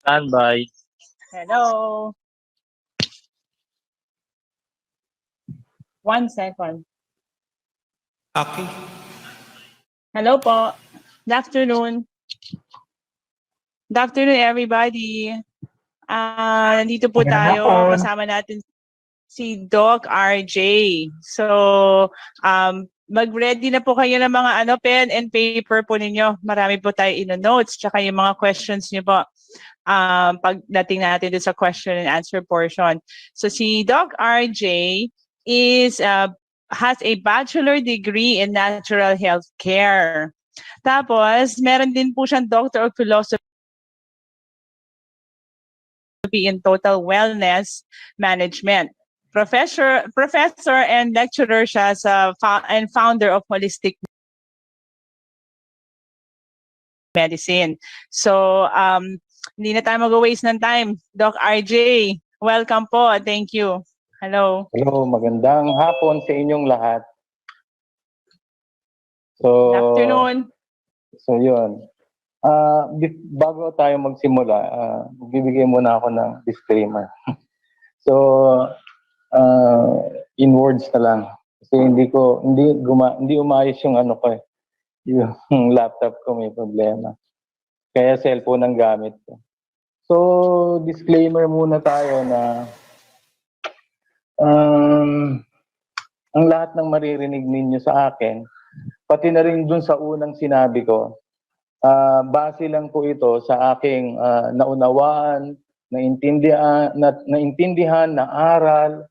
Standby. Hello. 1 second. Okay. Hello po. Good afternoon. Good afternoon, everybody. Nandito po tayo. Kasama natin si Doc RJ. So, mag-ready na po kayo ng mga pen and paper po ninyo. Marami po tayo ino-notes, tsaka yung mga questions niyo po. Pagdating natin dun sa question and answer portion. So, si Doc RJ has a bachelor degree in natural health care. Tapos, meron din po siyang Doctor of Philosophy in Total Wellness Management. Professor and lecturer siya and founder of Holistic Medicine. So, hindi na tayo mag-waste ng time. Doc RJ, welcome po. Thank you. Hello. Hello, magandang hapon sa inyong lahat. Good afternoon. So yun. Bago tayo magsimula, bibigay muna ako ng disclaimer. So, in words na lang. Kasi hindi umayos yung yung laptop ko may problema. Kaya cellphone ang gamit ko. So, disclaimer muna tayo na ang lahat ng maririnig ninyo sa akin, pati na rin dun sa unang sinabi ko, base lang po ito sa aking naunawaan, naintindihan, na aral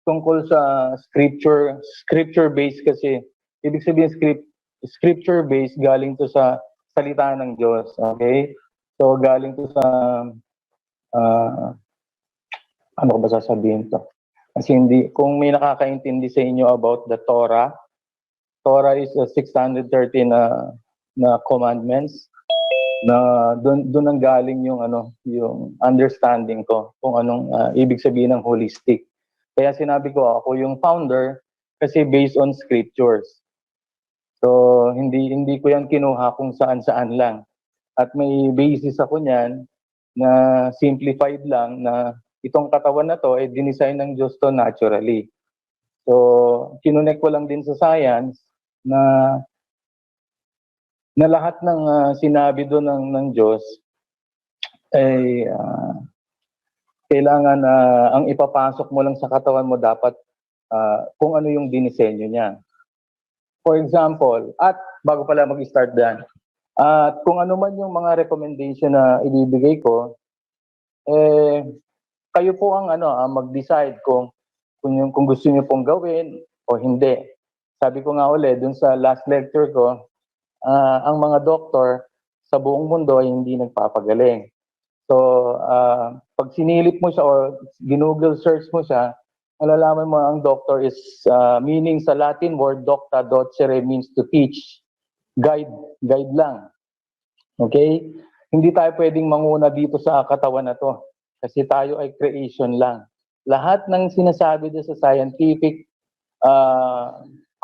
tungkol sa scripture-based kasi. Ibig sabihin scripture-based, galing to sa salita ng Diyos. Okay? So galing to sa ano ba sasabihin to? Kasi kung may nakakaintindi sa inyo about the Torah is the 613 na commandments na doon ang galing yung understanding ko kung anong ibig sabihin ng holistic. Kaya sinabi ko ako yung founder kasi based on scriptures. So hindi ko yan kinuha kung saan-saan lang. At may basis ako niyan na simplified lang na itong katawan na to ay dinesign ng Diyos to naturally. So, kinunek ko lang din sa science na lahat ng sinabi doon ng Diyos ay kailangan ang ipapasok mo lang sa katawan mo dapat kung ano yung dinisenyo niya. For example, at bago pala mag-start dyan, at kung ano man yung mga recommendation na ibibigay ko, kayo po ang mag-decide kung gusto niyo pong gawin o hindi. Sabi ko nga ulit dun sa last lecture ko, ang mga doktor sa buong mundo ay hindi nagpapagaling. So, pag sinilip mo siya or ginoogle search mo siya, malalaman mo ang doctor is meaning sa Latin word docta docere means to teach. Guide lang. Okay? Hindi tayo pwedeng manguna dito sa katawan na to. Kasi tayo ay creation lang. Lahat ng sinasabi doon sa scientific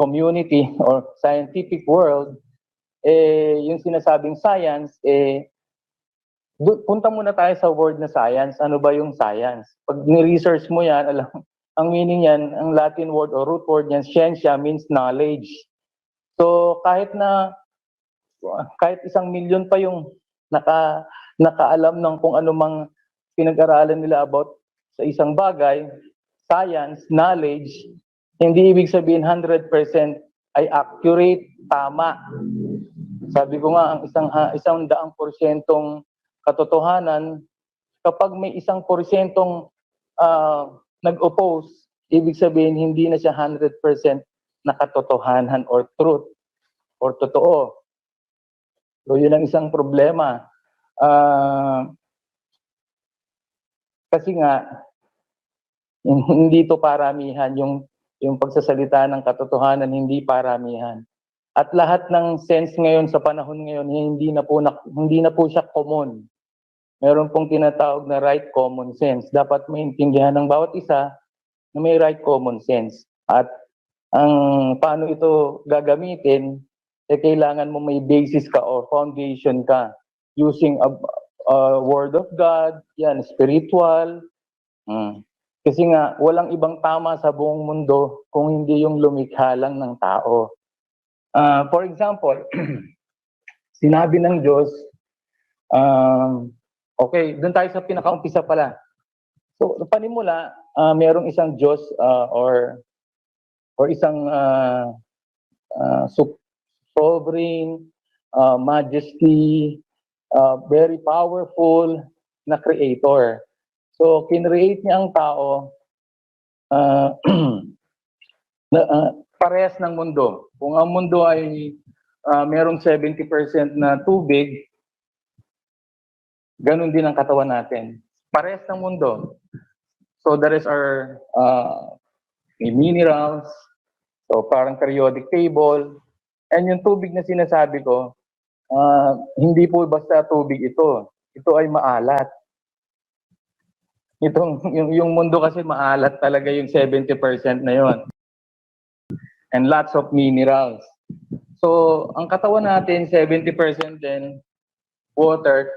community or scientific world, yung sinasabing science, punta muna tayo sa word na science. Ano ba yung science? Pag ni-research mo yan, ang meaning yan, ang Latin word or root word yan, scientia means knowledge. So kahit 1,000,000 pa yung nakaalam ng kung ano mang pinag-aralan nila about sa isang bagay, science, knowledge, hindi ibig sabihin 100% ay accurate, tama. Sabi ko nga, ang 100% katotohanan, kapag may 1% nag-oppose, ibig sabihin hindi na siya 100% na katotohanan or truth or totoo. So yun ang isang problema. Kasi nga, hindi to paramihan, yung pagsasalita ng katotohanan, hindi paramihan. At lahat ng sense ngayon sa panahon ngayon, hindi na po siya common. Meron pong tinatawag na right common sense. Dapat maintindihan ng bawat isa na may right common sense. At ang paano ito gagamitin, kailangan mo may basis ka or foundation ka using Word of God, yan, spiritual. Kasi nga, walang ibang tama sa buong mundo kung hindi yung lumikha lang ng tao. For example, sinabi ng Diyos, okay, doon tayo sa pinakaumpisa pala. So, panimula, merong isang Diyos or isang sovereign, majesty, very powerful na creator. So, kinreate niya ang tao parehas ng mundo. Kung ang mundo ay merong 70% na tubig, ganun din ang katawan natin. Parehas ng mundo. So, the rest are minerals, so parang periodic table. And yung tubig na sinasabi ko, hindi po basta tubig ito. Ito ay maalat. Yung mundo kasi maalat talaga yung 70% na yon. And lots of minerals. So, ang katawan natin, 70% din water,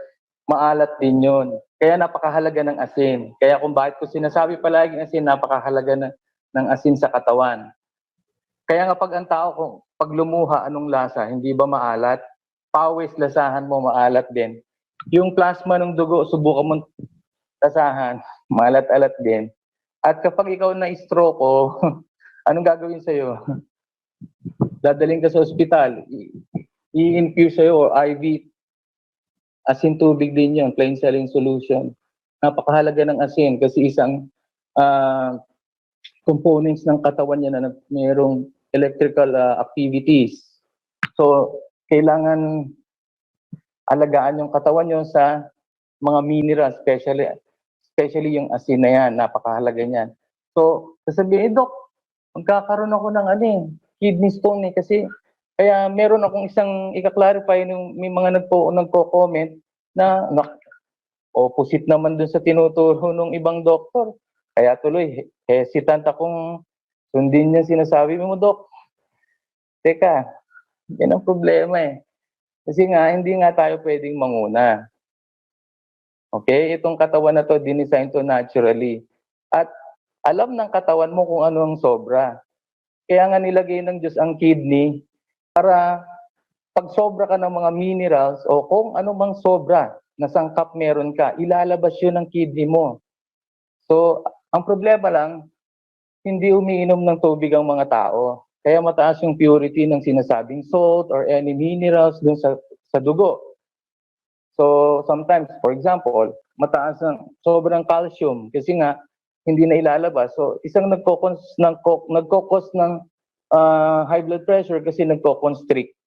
maalat din yon. Kaya napakahalaga ng asin. Kaya kung bakit ko sinasabi palagi asin, napakahalaga ng asin sa katawan. Kaya nga pag ang tao, pag lumuha, anong lasa? Hindi ba maalat? Pawis, lasahan mo, maalat din. Yung plasma ng dugo, subukan mo lasahan, maalat-alat din. At kapag ikaw na-stroke, anong gagawin sa'yo? Dadaling ka sa ospital, i-infuse sa'yo, or IV, asin tubig din yun, plain saline solution. Napakahalaga ng asin kasi isang components ng katawan niya na mayroong electrical activities. So, kailangan alagaan yung katawan niyo sa mga minerals, especially yung asin na yan, napakahalaga niyan. So, sasabihin, Dok, magkakaroon ako ng kidney stone kasi kaya meron akong isang ika-clarify nung may mga nagko-comment na opposite naman dun sa tinuturo ng ibang doktor. Kaya tuloy, hesitant akong sundin yung sinasabi mo, Dok. Teka, yan ang problema Kasi nga, hindi nga tayo pwedeng manguna. Okay? Itong katawan na to, dinesign to naturally. At alam ng katawan mo kung ano ang sobra. Kaya nga nilagay ng Diyos ang kidney para pag sobra ka ng mga minerals o kung ano mang sobra na sangkap meron ka, ilalabas yun ng kidney mo. So, ang problema lang, hindi umiinom ng tubig ang mga tao. Kaya mataas yung purity ng sinasabing salt or any minerals dun sa dugo. So, sometimes, for example, mataas ang sobrang calcium kasi nga, hindi na ilalabas. So, isang nagkokos ng high blood pressure kasi nagko-constrict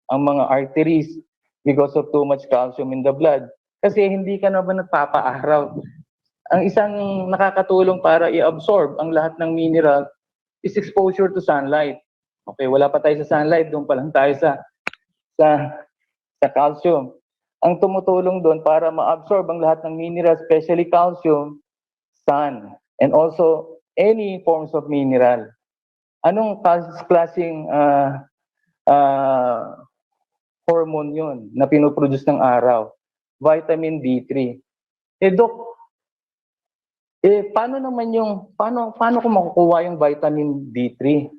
ang mga arteries because of too much calcium in the blood. Kasi hindi ka naman nagpapaaraw. Ang isang nakakatulong para i-absorb ang lahat ng mineral is exposure to sunlight. Okay, wala pa tayo sa sunlight, doon pa lang tayo sa calcium. Ang tumutulong doon para ma-absorb ang lahat ng mineral, especially calcium, sun, and also any forms of mineral. Anong klaseng hormone yun na pinoproduce ng araw? Vitamin D3. Dok, paano ko makukuha yung vitamin D3?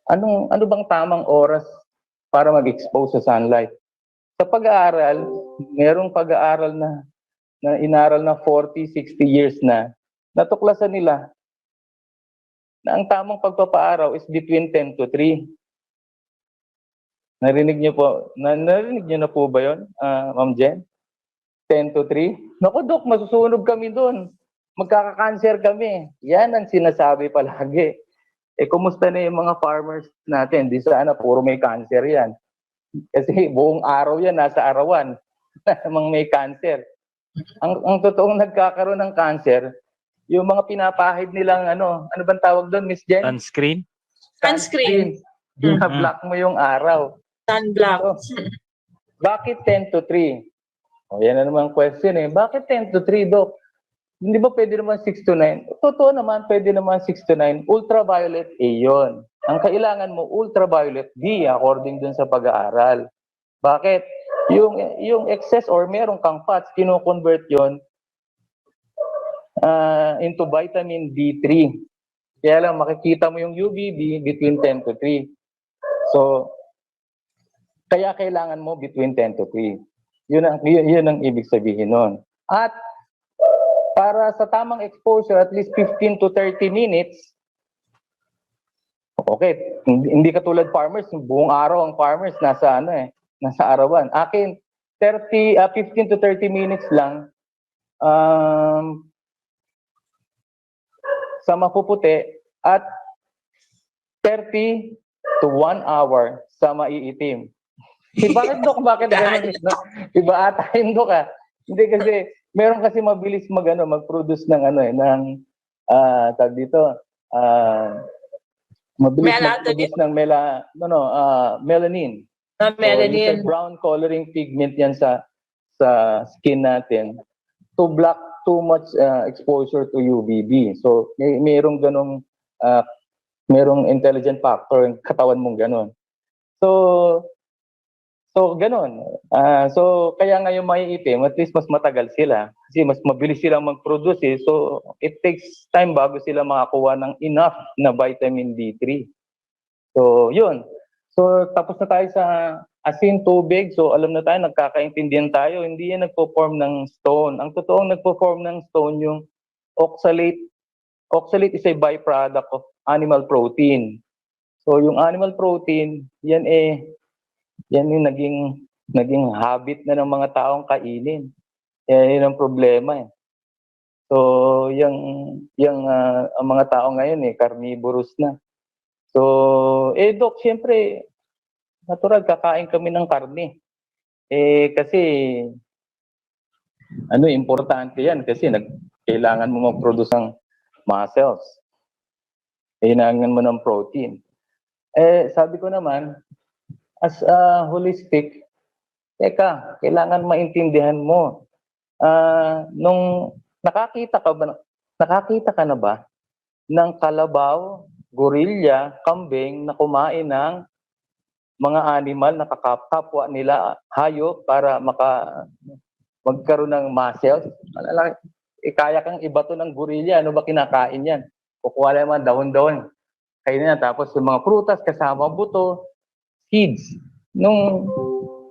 Ano bang tamang oras para mag-expose sa sunlight? Sa pag-aaral, merong pag-aaral na inaral na 40, 60 years na, natuklasan nila na ang tamang pagpapaaraw is between 10 to 3. Narinig niyo na po ba yun, Ma'am Jen? 10 to 3? Naku, Dok, masusunog kami doon. Magkaka-cancer kami. Yan ang sinasabi palagi. Kumusta na yung mga farmers natin? Di sana puro may cancer yan. Kasi buong araw yan, nasa arawan. Namang may cancer. Ang totoong nagkakaroon ng cancer, yung mga pinapahid nilang ano bang tawag doon, Miss Jen? Sunscreen? Sunscreen. Bina-block mo yung araw. Sunblock. So, bakit 10 to 3? O, yan na naman ang question Bakit 10 to 3, Doc? Hindi ba pwede naman 6 to 9? Totoo naman, pwede naman 6 to 9. Ultraviolet A yun. Ang kailangan mo, ultraviolet D, according dun sa pag-aaral. Bakit? Yung excess or meron kang fats, kino-convert yon into vitamin D3. Kaya lang makikita mo yung UVB between 10 to 3. So, kaya kailangan mo between 10 to 3. Yun ang ibig sabihin nun. At para sa tamang exposure, at least 15 to 30 minutes, okay, hindi katulad farmers, buong araw ang farmers nasa arawan. Akin 15 to 30 minutes lang sa mapuputi at 30 to 1 hour sa maiitim. Bakit Dok? Bakit ganun? Iba ata yun Dok ah. Hindi kasi meron kasi mabilis mag-produce ng tag dito, mabilis mag-produce ng melanin. Melanin. So, brown coloring pigment yan sa skin natin to block too much exposure to UVB. So, mayroong ganong merong intelligent factor yung katawan mong ganon. So ganon. So kaya ngayon maiitim, at least mas matagal sila kasi mas mabilis silang mag-produce eh. So it takes time bago sila makakuha ng enough na vitamin D3. So yun. So tapos na tayo sa asin, tubig. So alam na tayo, nagkakaintindihan tayo. Hindi yan nagpo-form ng stone. Ang totoong nagpo-form ng stone yung oxalate. Oxalate is a byproduct of animal protein. So yung animal protein, yan yung naging habit na ng mga taong kainin. Yan ang problema eh. So ang mga tao ngayon carnivorous na. So Doc, siyempre natural kakain kami ng karne. Kasi importante yan kasi kailangan mo mag-produce ng muscles. Kailangan mo ng protein. Sabi ko naman, as holistic, kailangan maintindihan mo. Nung nakakita ka na ba ng kalabaw, gorilla, kambing na kumain ng mga animal na kapwa nila hayop para magkaroon ng muscles? Kaya kang ibato ng gorilla, ano ba kinakain yan? Kukuha lang mga dahon-dahon. Kainin na, tapos yung mga prutas kasama buto, seeds. Nung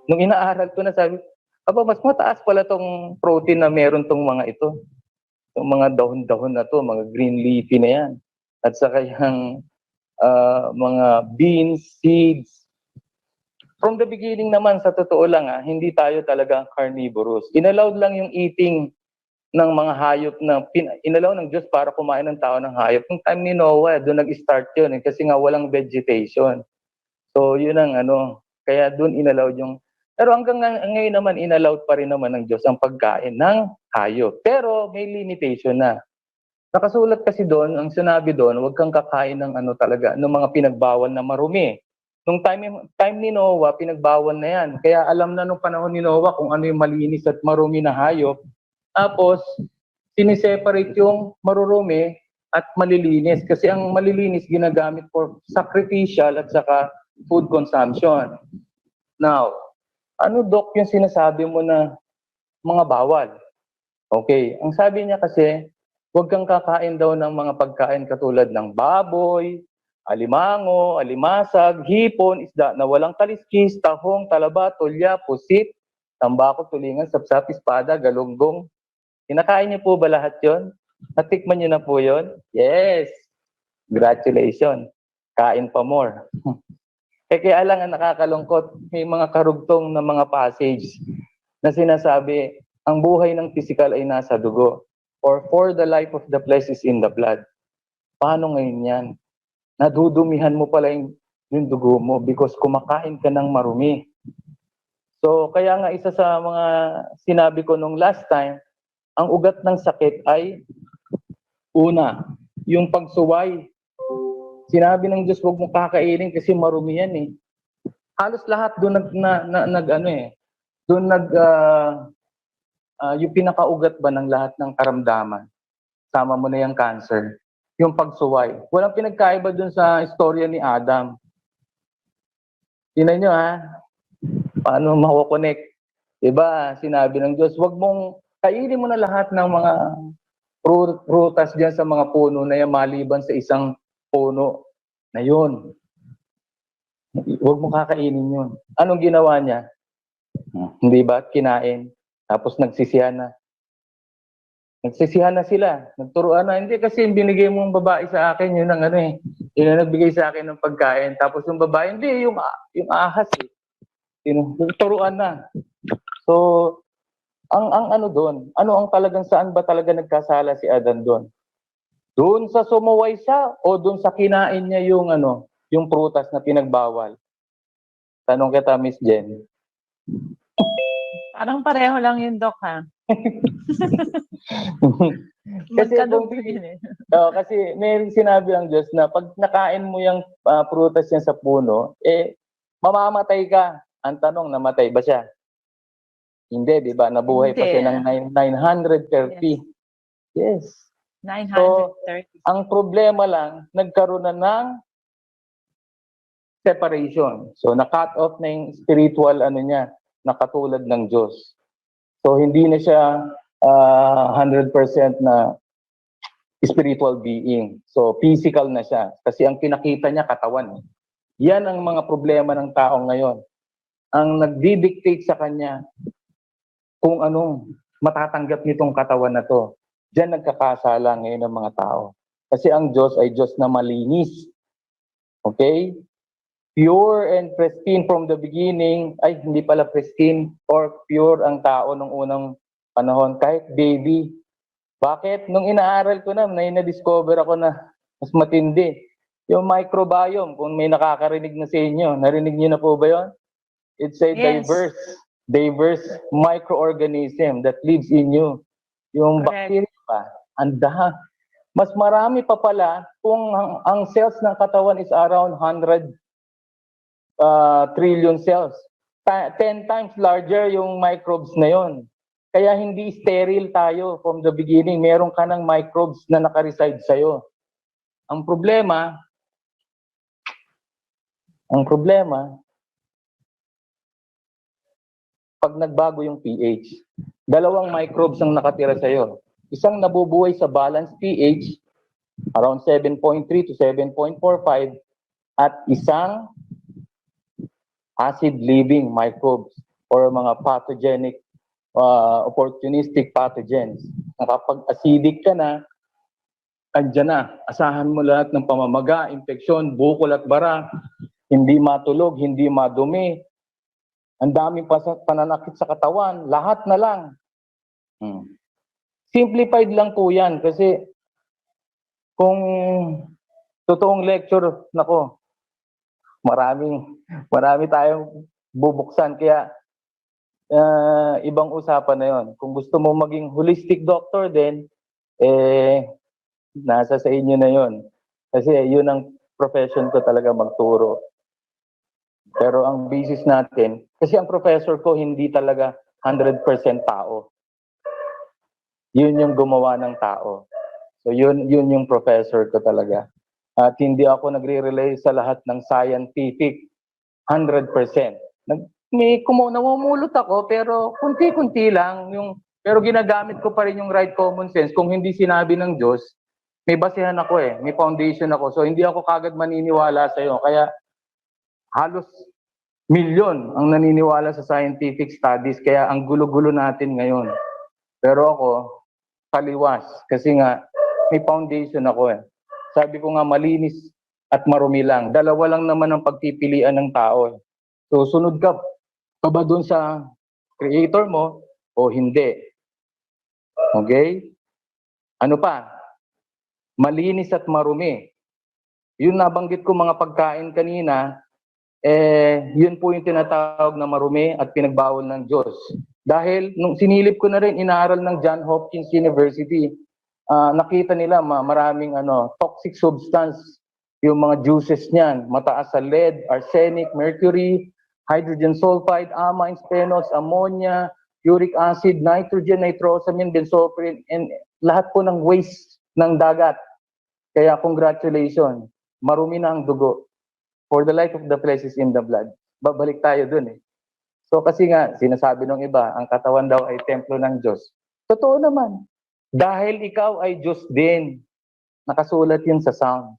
inaaral ko na sabi, mas mataas pala tong protein na meron tong mga ito. Yung mga dahon-dahon na to, mga green leafy na yan. At saka yung mga beans, seeds. From the beginning naman, sa totoo lang, hindi tayo talaga carnivorous. Inallowed lang yung eating ng mga hayop na inalaw ng Diyos para kumain ng tao ng hayop. Nung time ni Noah, doon nag-start yun kasi nga walang vegetation. So yun ang kaya doon inallowed yung, pero hanggang ngayon naman inallowed pa rin naman ng Diyos ang pagkain ng hayop. Pero may limitation na. Nakasulat kasi doon, ang sinabi doon, huwag kang kakain ng ng mga pinagbawal na marumi. Nung time ni Noah, pinagbawal na yan. Kaya alam na nung panahon ni Noah kung ano yung malinis at marumi na hayop. Tapos, siniseparate yung marurumi at malilinis. Kasi ang malilinis ginagamit for sacrificial at saka food consumption. Now, Doc, yung sinasabi mo na mga bawal? Okay, ang sabi niya kasi, huwag kang kakain daw ng mga pagkain katulad ng baboy, alimango, alimasag, hipon, isda na walang kaliskis, tahong, talaba, tulya, pusit, tambako, tulingan, sapsap, espada, galunggong. Kinakain niyo po ba lahat yon? Natikman niyo na po yon? Yes! Congratulations! Kain pa more. Kaya lang ang nakakalungkot, may mga karugtong na mga passage na sinasabi, ang buhay ng physical ay nasa dugo. Or for the life of the flesh is in the blood. Paano ngayon yan? Nadudumihan mo pala yung dugo mo because kumakain ka ng marumi. So kaya nga isa sa mga sinabi ko nung last time, ang ugat ng sakit ay una, yung pagsuway. Sinabi ng Diyos, huwag mo kakainin kasi marumi yan eh. Halos lahat doon yung pinakaugat ba ng lahat ng karamdaman. Sama mo na yung cancer. Yung pagsuway. Walang pinagkaiba doon sa istorya ni Adam. Tingnan nyo paano mako-connect Diba, sinabi ng Diyos, wag mong, kainin mo na lahat ng mga prutas diyan sa mga puno na yan, maliban sa isang puno na yun. Huwag mo kakainin yun. Anong ginawa niya? Hindi ba? Kinain. Tapos nagsisihan na. Nagsisihan na sila. Nagturuan na. Hindi kasi binigay mong babae sa akin, yun ang ano eh. Yun ang nagbigay sa akin ng pagkain. Tapos yung babae, hindi, yung ahas eh. Nagturuan na. So, ang ano doon, ano ang talagang saan ba talaga nagkasala si Adan doon? Doon sa sumuway siya o doon sa kinain niya yung ano, yung prutas na pinagbawal? Tanong kita, Miss Jen. Parang pareho lang yun, Doc, ha? Kasi Magkadog kung- yun eh. kasi may sinabi ang Diyos na pag nakain mo yung prutas niya sa puno, mamamatay ka. Ang tanong, namatay ba siya? Hindi, di ba? Nabuhay pa Hindi. siya ng 930. Yes. 930. Ang problema lang, nagkaroon na ng separation. So, na-cut off na yung spiritual ano niya, na katulad ng Diyos. So, hindi na siya 100% na spiritual being. So, physical na siya. Kasi ang pinakita niya, katawan. Yan ang mga problema ng tao ngayon. Ang nagdidictate sa kanya kung anong matatanggap nitong katawan na to. Diyan nagkakasala ngayon ng mga tao. Kasi ang Diyos ay Diyos na malinis. Okay? Pure and pristine from the beginning. Ay, hindi pala pristine or pure ang tao nung unang panahon. Kahit baby. Bakit? Nung inaaral ko na-discover ako na mas matindi. Yung microbiome, kung may nakakarinig na sa inyo, narinig niyo na po ba yun? It's a Yes. diverse microorganism that lives in you. Yung Correct. bacteria pa, mas marami pa pala kung ang cells ng katawan is around 100 trillion cells. 10 times larger yung microbes na yon. Kaya hindi sterile tayo from the beginning. Meron ka ng microbes na nakareside sa'yo. Ang problema, pag nagbago yung pH, dalawang microbes ang nakatira sa'yo. Isang nabubuhay sa balanced pH, around 7.3 to 7.45, at isang acid-living microbes or mga pathogenic, opportunistic pathogens. Kapag acidic ka na, andyan na. Asahan mo lahat ng pamamaga, infeksyon, bukol at bara, hindi matulog, hindi madumi, ang daming pananakit sa katawan, lahat na lang. Simplified lang po yan kasi kung totoong lecture, nako, marami tayong bubuksan. Kaya ibang usapan na yon. Kung gusto mo maging holistic doctor din, nasa sa inyo na yon. Kasi yun ang profession ko talaga, magturo. Pero ang basis natin, kasi ang professor ko hindi talaga 100% tao. Yun yung gumawa ng tao. So yun yung professor ko talaga. At hindi ako nagre-relay sa lahat ng scientific 100%. Namumulot ako pero kunti-kunti lang. Pero ginagamit ko pa rin yung right common sense. Kung hindi sinabi ng Diyos, may basehan ako may foundation ako. So hindi ako kagad maniniwala sa'yo. Kaya halos milyon ang naniniwala sa scientific studies. Kaya ang gulo-gulo natin ngayon. Pero ako, kaliwas. Kasi nga, may foundation ako Sabi ko nga, malinis at marumi lang. Dalawa lang naman ang pagpipilian ng tao. So, sunod ka ba dun sa creator mo o hindi? Okay? Ano pa? Malinis at marumi. Yun nabanggit ko mga pagkain kanina, yun po yung tinatawag na marumi at pinagbawal ng Diyos. Dahil nung sinilip ko na rin, inaaral ng Johns Hopkins University, nakita nila maraming toxic substance yung mga juices niyan. Mataas sa lead, arsenic, mercury, hydrogen sulfide, amines, phenols, ammonia, uric acid, nitrogen, nitrosamine, benzoprine, and lahat po ng waste ng dagat. Kaya congratulations, marumi na ang dugo. For the life of the flesh is in the blood. Babalik tayo dun So, So kasi nga, sinasabi ng iba, ang katawan daw ay templo ng Diyos. Totoo naman. Dahil ikaw ay Diyos din. Nakasulat yun sa Psalms.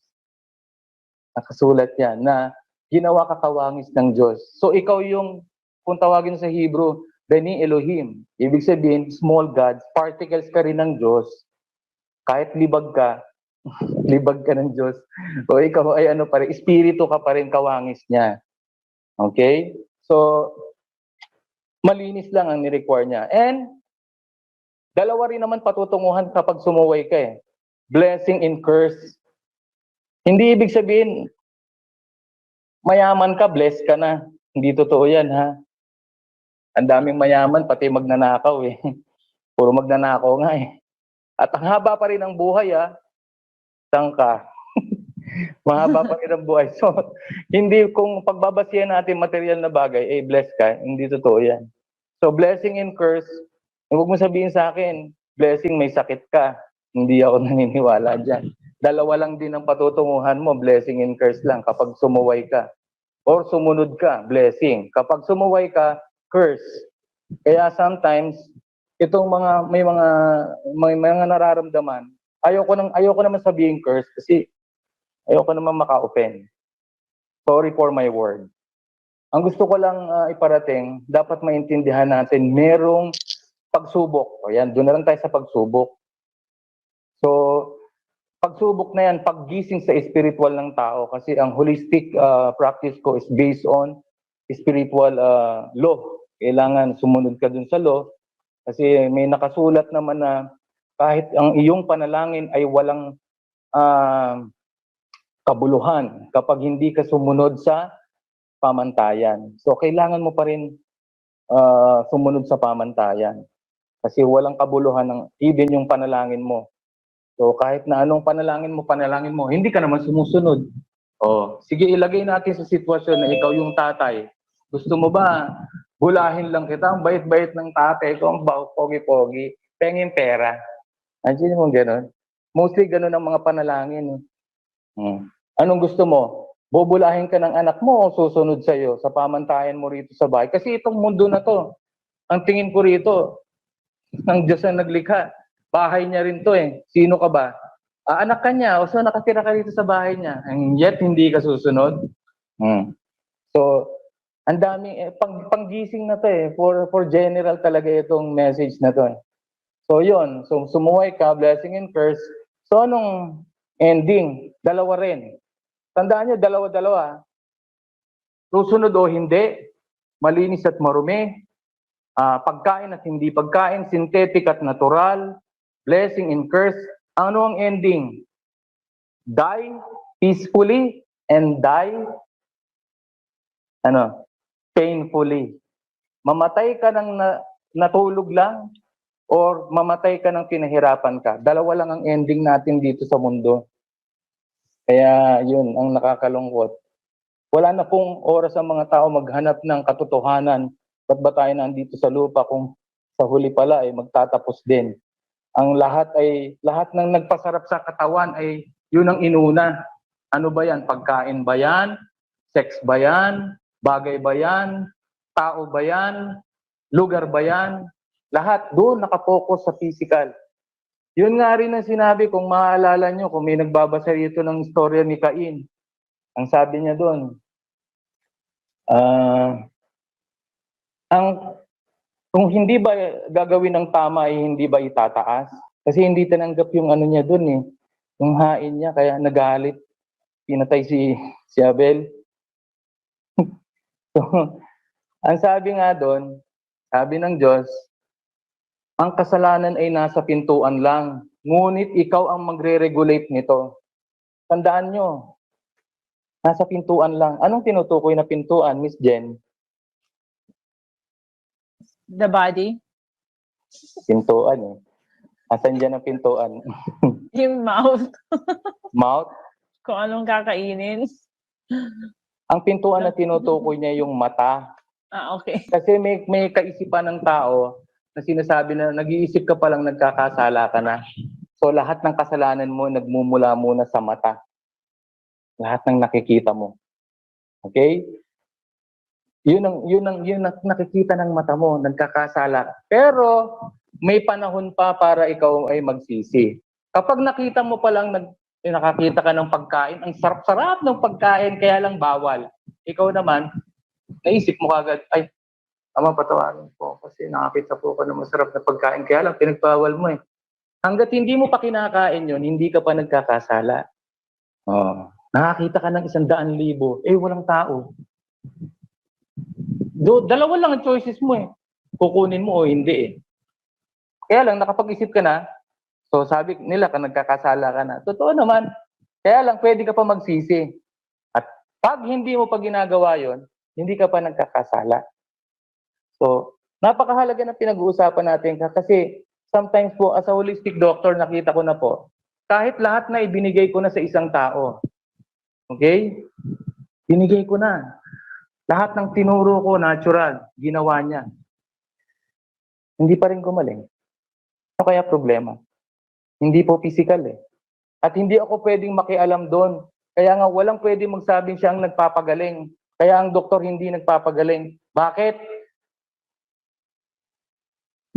Nakasulat yan na ginawa ka kawangis ng Diyos. So ikaw yung, kung tawagin sa Hebrew, Beni Elohim. Ibig sabihin, small gods, particles ka rin ng Diyos. Kahit libag ka, libag ka ng Diyos. O ikaw ay ano pa rin, espiritu ka pa rin kawangis niya. Okay? So, malinis lang ang ni-require niya. And, dalawa rin naman patutunguhan kapag sumuway ka eh. Blessing and curse. Hindi ibig sabihin, mayaman ka, bless ka na. Hindi totoo yan, ha? Ang daming mayaman, pati magnanakaw eh. Puro magnanakaw nga eh. At ang haba pa rin ng buhay, ha? Tangka. Mahaba pa rin ang buhay. So, hindi kung pagbabasihan natin material na bagay, eh, bless ka. Hindi totoo yan. So, blessing and curse, huwag mo sabihin sa akin, blessing may sakit ka. Hindi ako naniniwala dyan. Dalawa lang din ang patutunguhan mo, blessing and curse lang kapag sumuway ka. Or sumunod ka, blessing. Kapag sumuway ka, curse. Kaya sometimes, itong may mga nararamdaman, ayoko naman sabihin curse kasi ayoko naman maka-offend. Sorry for my word. Ang gusto ko lang iparating, dapat maintindihan natin, merong pagsubok. O yan, doon na lang tayo sa pagsubok. So, pagsubok na yan, paggising sa spiritual ng tao kasi ang holistic practice ko is based on spiritual law. Kailangan sumunod ka dun sa law kasi may nakasulat naman na kahit ang iyong panalangin ay walang kabuluhan kapag hindi ka sumunod sa pamantayan. So, kailangan mo pa rin sumunod sa pamantayan kasi walang kabuluhan ng even yung panalangin mo. So, kahit na anong panalangin mo, hindi ka naman sumusunod. O, sige, ilagay natin sa sitwasyon na ikaw yung tatay. Gusto mo ba, bulahin lang kita, ang bait-bait ng tatay ko, ang pogi-pogi, pengin pera. Andiyan mo gano'n? Mostly gano'n ang mga panalangin. Anong gusto mo? Bubulahin ka ng anak mo o susunod sa'yo sa pamantayan mo rito sa bahay? Kasi itong mundo na to, ang tingin ko rito, ng Diyos ang naglikha. Bahay niya rin to eh. Sino ka ba? Anak ka niya, o so nakatira ka rito sa bahay niya. And yet, hindi ka susunod. So, ang daming, panggising na to eh. For general talaga itong message na to eh. So, yun. So, sumuway ka, blessing and curse. So, anong ending? Dalawa rin. Tandaan niyo, dalawa-dalawa. Susunod o hindi, malinis at marumi, pagkain at hindi pagkain, synthetic at natural, blessing and curse. Ano ang ending? Die peacefully and die painfully. Mamatay ka ng natulog lang or mamatay ka ng pinahirapan ka. Dalawa lang ang ending natin dito sa mundo. Kaya yun ang nakakalungkot. Wala na pong oras ang mga tao maghanap ng katotohanan. Ba't ba tayo nandito sa lupa kung sa huli pala ay magtatapos din? Ang lahat ng nagpasarap sa katawan ay yun ang inuna. Ano ba yan? Pagkain ba yan? Sex ba yan? Bagay ba yan? Tao ba yan? Lugar ba yan? Lahat doon nakapokus sa physical. Yun nga rin ang sinabi, kung maaalala nyo, kung may nagbabasa rito ng istorya ni Cain, ang sabi niya doon, kung hindi ba gagawin ng tama ay hindi ba itataas? Kasi hindi tinanggap yung ano niya doon eh, yung hain niya, kaya nagalit, pinatay si Abel. So, ang sabi nga doon, sabi ng Diyos, ang kasalanan ay nasa pintuan lang, ngunit ikaw ang magre-regulate nito. Tandaan nyo, nasa pintuan lang. Anong tinutukoy na pintuan, Miss Jen? The body? Pintuan eh. Asan dyan ang pintuan? Yung mouth? Mouth? Kung anong kakainin? Ang pintuan na tinutukoy niya yung mata. Okay. Kasi may kaisipan ng tao na sinasabi na nag-iisip ka palang nagkakasala ka na. So lahat ng kasalanan mo nagmumula muna sa mata. Lahat ng nakikita mo. Okay? Yun ang nakikita ng mata mo, nagkakasala. Pero may panahon pa para ikaw ay magsisi. Kapag nakita mo pa lang nakakita ka ng pagkain, ang sarap-sarap ng pagkain, kaya lang bawal. Ikaw naman, naisip mo kagad, ay, ama, patawarin po kasi nakakita po ko ng masarap na pagkain, kaya lang pinagbawal mo eh. Hanggat hindi mo pa kinakain yun, hindi ka pa nagkakasala. Oh, nakakita ka ng 100,000, walang tao. Dalawa lang ang choices mo eh. Kukunin mo o hindi eh. Kaya lang, nakapag-isip ka na, so sabi nila ka nagkakasala ka na. Totoo naman. Kaya lang, pwede ka pa magsisi. At pag hindi mo pa ginagawa yon, hindi ka pa nagkakasala. So, napakahalaga na pinag-uusapan natin kasi sometimes po, as a holistic doctor, nakita ko na po, kahit lahat na ibinigay ko na sa isang tao, okay? Binigay ko na. Lahat ng tinuro ko, natural, ginawa niya. Hindi pa rin gumaling. Ano kaya problema? Hindi po physical eh. At hindi ako pwedeng makialam doon. Kaya nga walang pwedeng magsabing siya ang nagpapagaling. Kaya ang doktor hindi nagpapagaling. Bakit?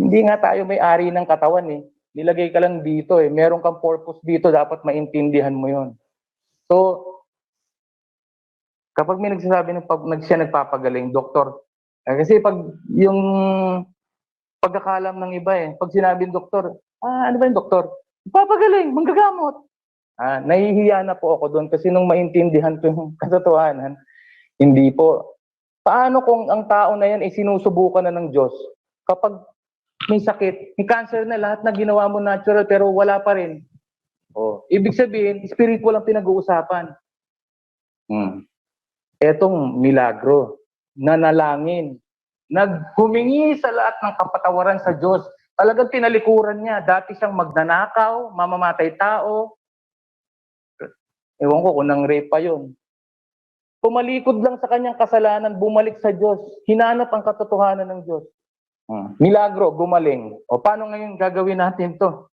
Hindi nga tayo may-ari ng katawan eh. Nilagay ka lang dito eh. Meron kang purpose dito, dapat maintindihan mo yon. So, kapag may nagsasabi ng siya nagpapagaling, doktor, kasi pag yung pagkakalam ng iba eh, pag sinabing doktor, ano ba yung doktor? Papagaling, manggagamot. Nahihiya na po ako doon kasi nung maintindihan ko yung katotohanan, hindi po. Paano kung ang tao na yan ay sinusubukan na ng Diyos? Kapag may sakit, may cancer na, lahat na ginawa mo natural pero wala pa rin. Ibig sabihin, spiritual ang pinag-uusapan. Etong milagro, nanalangin, naghumingi sa lahat ng kapatawaran sa Diyos. Talagang tinalikuran niya. Dati siyang magnanakaw, mamamatay tao. Ewan ko kung nang rape pa yun. Pumalikod lang sa kanyang kasalanan, bumalik sa Diyos. Hinanap ang katotohanan ng Diyos. Milagro, gumaling. Paano ngayon gagawin natin to?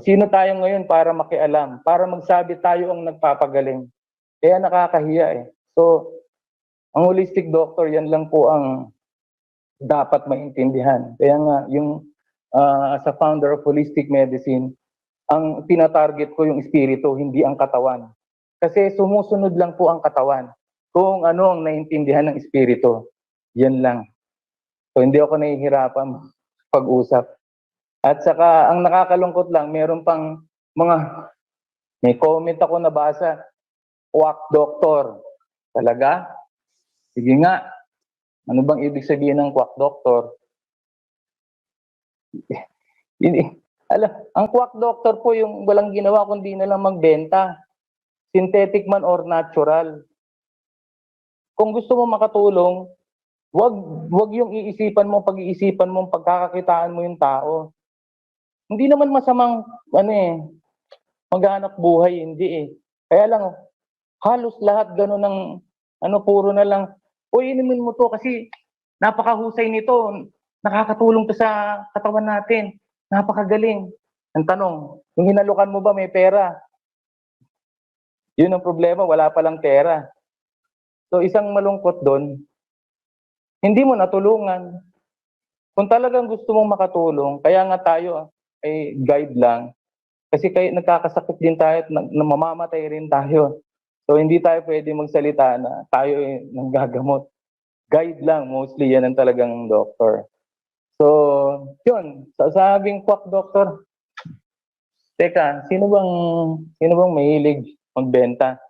Sino tayo ngayon para makialam? Para magsabi tayo ang nagpapagaling. Kaya nakakahiya eh. So, ang holistic doctor, yan lang po ang dapat maintindihan. Kaya nga, yung as a founder of holistic medicine, ang tinatarget ko yung espiritu, hindi ang katawan. Kasi sumusunod lang po ang katawan. Kung ano ang naintindihan ng espiritu, yan lang. So, hindi ako nahihirapan pag-usap. At saka, ang nakakalungkot lang, meron pang may comment ako nabasa, quack doctor. Talaga? Sige nga. Ano bang ibig sabihin ng quack doctor? Ang quack doctor po yung walang ginawa kundi na lang magbenta. Synthetic man or natural. Kung gusto mo makatulong, wag yung pag-iisipan mo, pagkakakitaan mo yung tao. Hindi naman masamang maghanap buhay, hindi eh. Kaya lang, halos lahat gano'n ng puro na lang, inumin mo to kasi napakahusay nito, nakakatulong to sa katawan natin, napakagaling. Ang tanong, yung hinalukan mo ba may pera? Yun ang problema, wala palang pera. So isang malungkot doon, hindi mo natulungan. Kung talagang gusto mong makatulong, kaya nga tayo ay guide lang. Kasi nagkakasakit din tayo at mamamatay rin tayo. So hindi tayo pwede magsalita na tayo ay nanggagamot. Guide lang, mostly yan ang talagang doctor. So, yun, sasabing quack doctor. Teka, sino bang mahilig magbenta?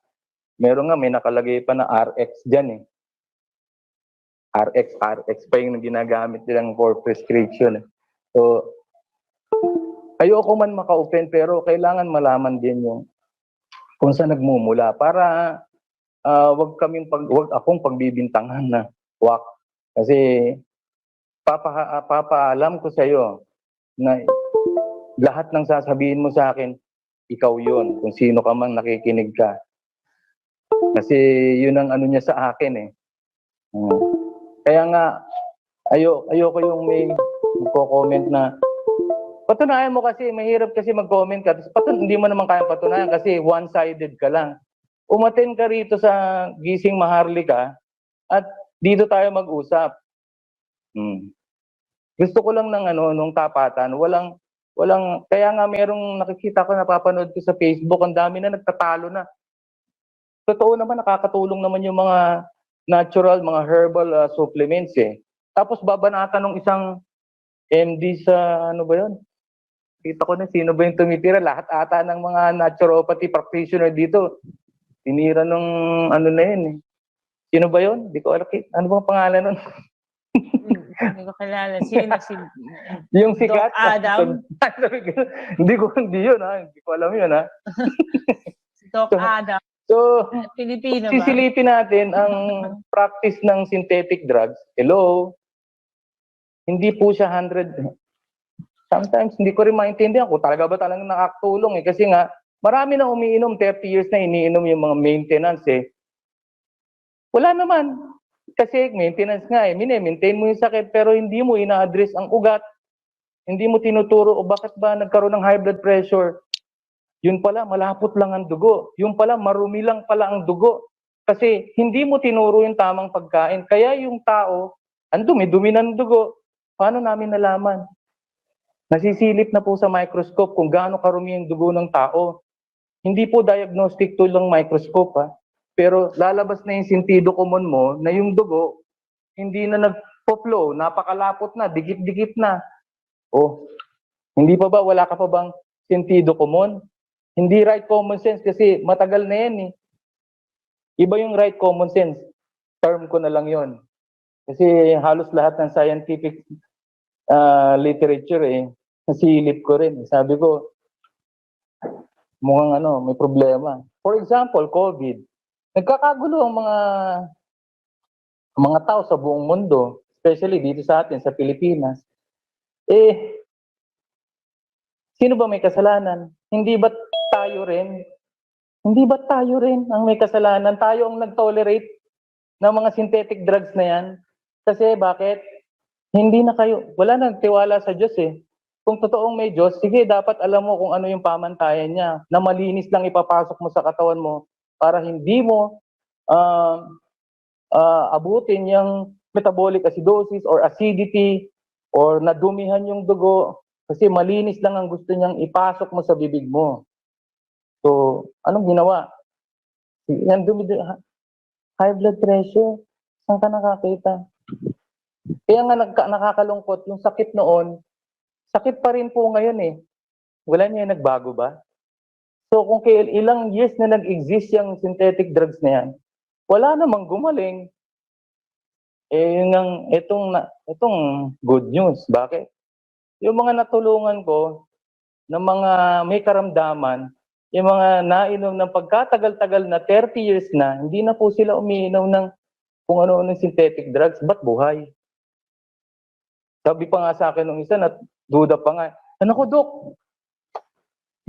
Meron nga, may nakalagay pa na RX dyan eh. RX pa yung ginagamit nilang for prescription. So, ayoko man maka-open pero kailangan malaman din yung kung saan nagmumula para wag akong pagbibintangan na wak. Kasi papaalam ko sa iyo na lahat ng sasabihin mo sa akin, ikaw yun, kung sino ka man nakikinig ka. Kasi yun ang niya sa akin eh. Kaya nga, ayoko yung may magko-comment na patunayan mo kasi, mahirap kasi mag-comment ka. Hindi mo naman kayang patunayan kasi one-sided ka lang. Umaten ka rito sa Gising Maharlika at dito tayo mag-usap. Gusto ko lang ng nung tapatan, kaya nga merong nakikita ko, napapanood ko sa Facebook, ang dami na nagtatalo na. Totoo naman, nakakatulong naman yung mga natural, mga herbal supplements eh. Tapos babanatan ng isang MD sa ano ba yun? Kita ko na sino ba yung tumitira. Lahat ata ng mga naturopathy practitioner dito. Tinira nung ano na yun eh. Sino ba yun? Di ko alam. Ano bang pangalan nun? Hindi ko kilala. Sino si Yung Doc sikat. Adam? Hindi yun ha. Hindi ko alam yun ha. Si Doc Adam. So, Pilipino ba? sisilipin natin ang practice ng synthetic drugs. Hello? Hindi po siya 100. Sometimes hindi ko rin maintindihan kung talaga ba talagang nakakatulong eh. Kasi nga, marami na umiinom, 30 years na iniinom yung mga maintenance eh. Wala naman. Kasi maintenance nga eh. Maintain mo yung sakit pero hindi mo ina-address ang ugat. Hindi mo tinuturo o bakit ba nagkaroon ng high blood pressure. Yun pala, malapot lang ang dugo. Yun pala, marumi lang pala ang dugo. Kasi hindi mo tinuro yung tamang pagkain. Kaya yung tao, ang dumi-dumi ng dugo. Paano namin nalaman? Nasisilip na po sa microscope kung gaano karumi yung dugo ng tao. Hindi po diagnostic tool ng microscope ha. Pero lalabas na yung sentido common mo na yung dugo, hindi na nagpo-flow, napakalapot na, dikit-dikit na. Oh, hindi pa ba, wala ka pa bang sentido common? Hindi right common sense kasi matagal na yan eh. Iba yung right common sense. Term ko na lang yon. Kasi halos lahat ng scientific literature eh, nasilip ko rin. Sabi ko, mukhang may problema. For example, COVID. Nagkakagulo ang mga tao sa buong mundo, especially dito sa atin, sa Pilipinas. Eh, sino ba may kasalanan? Hindi ba tayo rin? Hindi ba tayo rin ang may kasalanan? Tayo ang nag-tolerate ng mga synthetic drugs na yan? Kasi bakit? Hindi na kayo, wala nang tiwala sa Diyos eh. Kung totoong may Diyos, sige, dapat alam mo kung ano yung pamantayan niya, na malinis lang ipapasok mo sa katawan mo para hindi mo abutin yung metabolic acidosis or acidity or nadumihan yung dugo kasi malinis lang ang gusto niyang ipasok mo sa bibig mo. So, anong ginawa? Yan, high blood pressure. Saan ka nakakita? Kaya nga nakakalungkot, yung sakit noon, sakit pa rin po ngayon eh. Wala niya nagbago ba? So kung ilang years na nag-exist yung synthetic drugs na yan, wala namang gumaling. Eh itong good news. Bakit? Yung mga natulungan ko ng mga may karamdaman, yung mga nainom ng pagkatagal-tagal na 30 years na, hindi na po sila umiinom ng kung ano-ano synthetic drugs, ba't buhay? Sabi pa nga sa akin nung isa, duda pa nga, ano ko, Dok?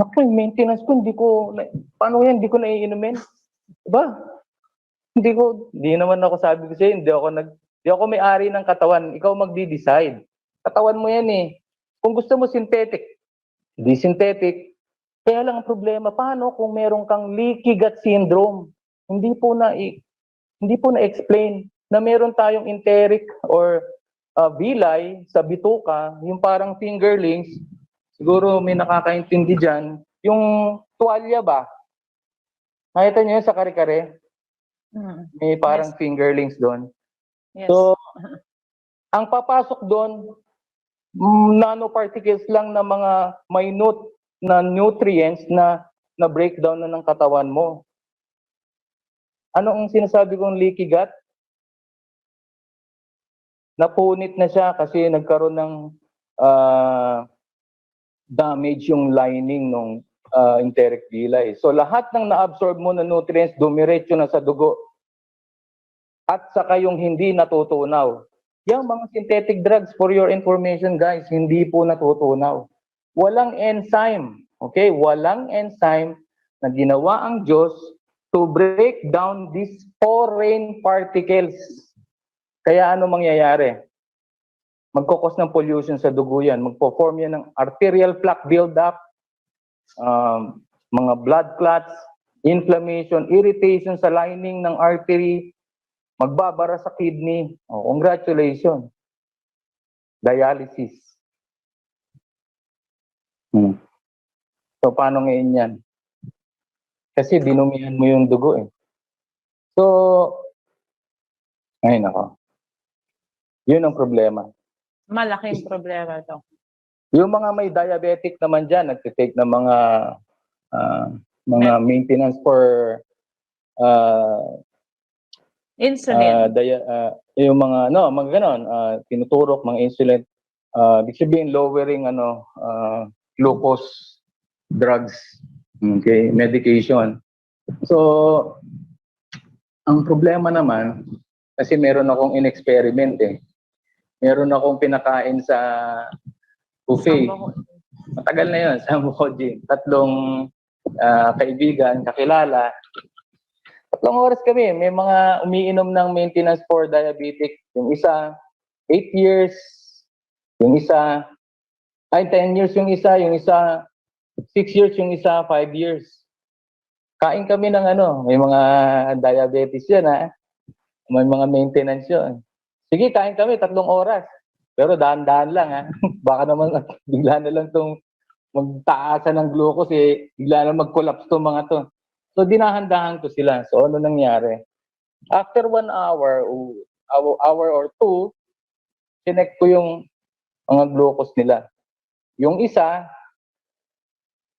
Naku, yung maintenance ko, paano yan, hindi ko naiinumin? Diba? Hindi naman ako sabi ko sa'yo, hindi ako may-ari ng katawan, ikaw magdi-decide. Katawan mo yan eh. Kung gusto mo synthetic, di synthetic. Kaya lang ang problema, paano kung meron kang leaky gut syndrome? Hindi po na-explain na meron tayong enteric or villi sa bituka, yung parang fingerlings, siguro may nakakaintindi dyan, yung tuwalya ba? Nakita niyo yun sa kare-kare? May parang fingerlings doon. Yes. So, ang papasok doon, nanoparticles lang na mga minute na nutrients na breakdown na ng katawan mo. Ano ang sinasabi kong leaky gut? Napunit na siya kasi nagkaroon ng damage yung lining ng enteric villi. So lahat ng na-absorb mo na nutrients dumiretso na sa dugo. At saka yung hindi natutunaw. Yung mga synthetic drugs, for your information guys, hindi po natutunaw. Walang enzyme. Okay? Walang enzyme na ginawa ang Diyos to break down these foreign particles. Kaya ano mangyayari? Magkukos ng pollution sa dugo yan. Magpo-form yan ng arterial plaque buildup, mga blood clots, inflammation, irritation sa lining ng artery, Magbabara sa kidney. Oh, congratulations. Dialysis. So, paano ngayon yan? Kasi dinumihan mo yung dugo eh. So, ay nako. Yun ang problema. Malaking problema to. Yung mga may diabetic naman dyan, nagtitake ng mga maintenance for Insulin. yung mga ganon, tinuturok, mga insulin. Ibig sabihin, lowering glucose drugs, okay, medication. So, ang problema naman, kasi meron akong in-experiment eh. Meron akong pinakain sa buffet. Matagal na yun, sa Moji. 3 kaibigan, kakilala. 3 oras kami. May mga umiinom ng maintenance for diabetic. Yung isa, 8 years. Yung isa, 10 years yung isa. Yung isa, 6 years yung isa, 5 years. Kain kami ng may mga diabetes yan ha. May mga maintenance yun. Sige, kain kami 3 oras. Pero dahan-dahan lang ha. Baka naman bigla na lang itong magtaasan ng glucose eh. Bigla na mag-collapse itong mga to. So dinahan-dahan ko sila. So ano nangyari? After 1 hour or 2, chinek ko yung mga glucose nila. Yung isa,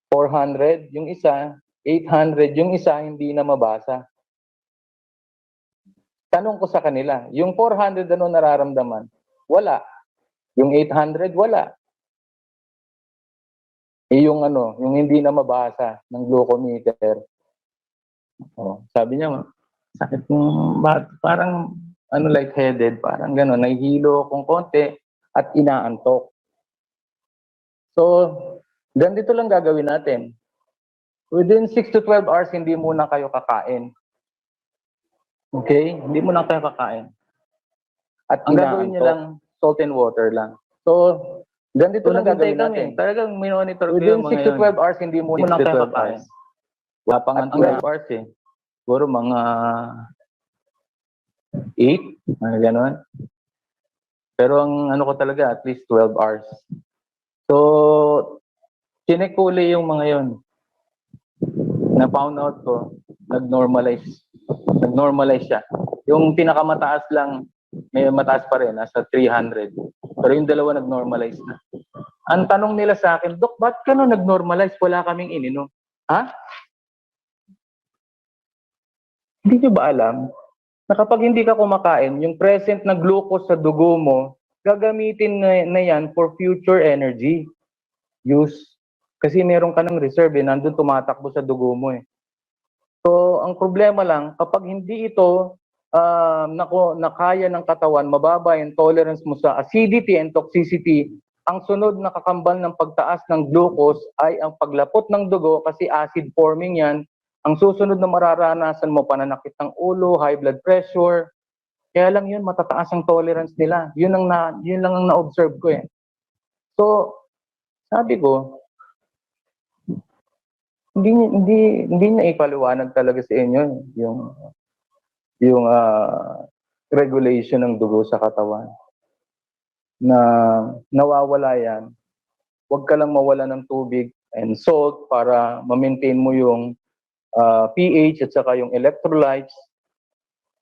400. Yung isa, 800. Yung isa, hindi na mabasa. Tanong ko sa kanila, yung 400 ano nararamdaman? Wala. Yung 800, wala. Yung hindi na mabasa ng glucometer. Sabi niya, sakit ng parang lightheaded, parang gano'n, nahihilo akong konti at inaantok. So, ganito lang gagawin natin. Within 6 to 12 hours, hindi muna kayo kakain. Okay? Hindi muna kayo kakain. At ang gagawin niyo lang, salt and water lang. So, ganito lang gagawin natin. Talagang minonitor ko yung mga 6 to 12 hours, hindi muna kayo kakain. Wala pa nga 12 hours eh. Siguro mga 8, mga gano'n. Pero ang ko talaga, at least 12 hours. So, chinek ko uli yung mga yon. Na-found out ko, nag-normalize siya. Yung pinakamataas lang, may mataas pa rin, nasa 300. Pero yung dalawa nag-normalize na. Ang tanong nila sa akin, Dok, ba't ka nag-normalize? Wala kaming ininom. Ha? Hindi nyo ba alam na kapag hindi ka kumakain, yung present na glucose sa dugo mo, gagamitin na yan for future energy use. Kasi meron ka ng reserve nandun tumatakbo sa dugo mo eh. So, ang problema lang, kapag hindi ito nakaya ng katawan, mababa yung tolerance mo sa acidity and toxicity, ang sunod na kakambal ng pagtaas ng glucose ay ang paglapot ng dugo kasi acid forming yan. Ang susunod na mararanasan mo, pananakit ng ulo, high blood pressure. Kaya lang yun, matataas ang tolerance nila. Yun lang ang na-observe ko eh. So, sabi ko, hindi na ipaliwanag talaga sa inyo yung regulation ng dugo sa katawan. Na nawawala yan. Huwag ka lang mawala ng tubig and salt para ma-maintain mo yung pH at saka yung electrolytes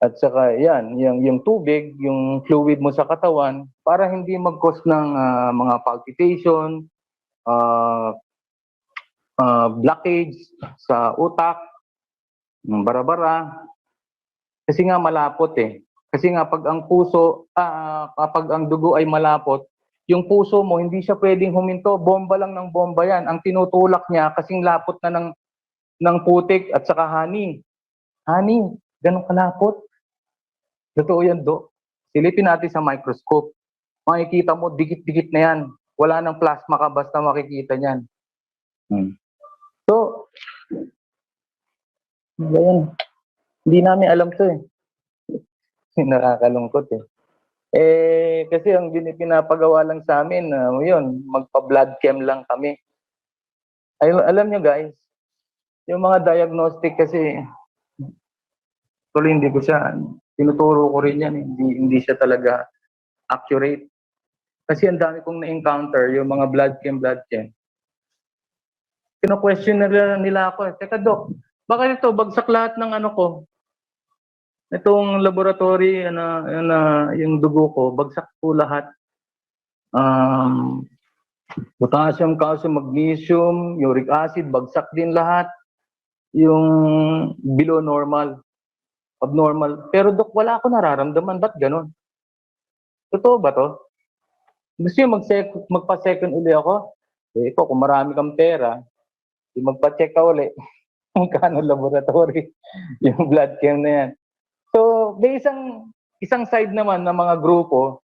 at saka yan, yung tubig, yung fluid mo sa katawan para hindi mag-cause ng mga palpitation, blockage sa utak, bara-bara. Kasi nga malapot eh. Kasi nga pag ang puso, kapag ang dugo ay malapot, yung puso mo hindi siya pwedeng huminto, bomba lang ng bomba yan. Ang tinutulak niya kasing lapot na ng putik at saka honey. Honey, ganun kalapot. Totoo yan, Do. Silipin natin sa microscope. Makikita mo, dikit-dikit na yan. Wala nang plasma ka basta makikita niyan. So, yan. Hindi namin alam to eh. Nakakalungkot eh. Kasi ang pinapagawa lang sa amin, yun, magpa-blood chem lang kami. Alam nyo guys, yung mga diagnostic kasi, tuloy hindi ko siya tinuturo ko rin yan. Hindi siya talaga accurate. Kasi ang dami kong na-encounter, yung mga blood chem. Kino-question nila ako. Teka, Dok, bakit ito? Bagsak lahat ng ano ko. Itong laboratory, yung dugo ko, bagsak po lahat. Potassium, calcium, magnesium, uric acid, bagsak din lahat. Yung below normal, abnormal. Pero Dok, wala ako nararamdaman. Ba't ganun? Totoo ba to? Gusto nyo magpa-second uli ako? Eh, ikaw, kung marami kang pera, magpa-check ka uli. Magkano laboratory, yung blood chem na yan. So, may isang side naman ng mga grupo,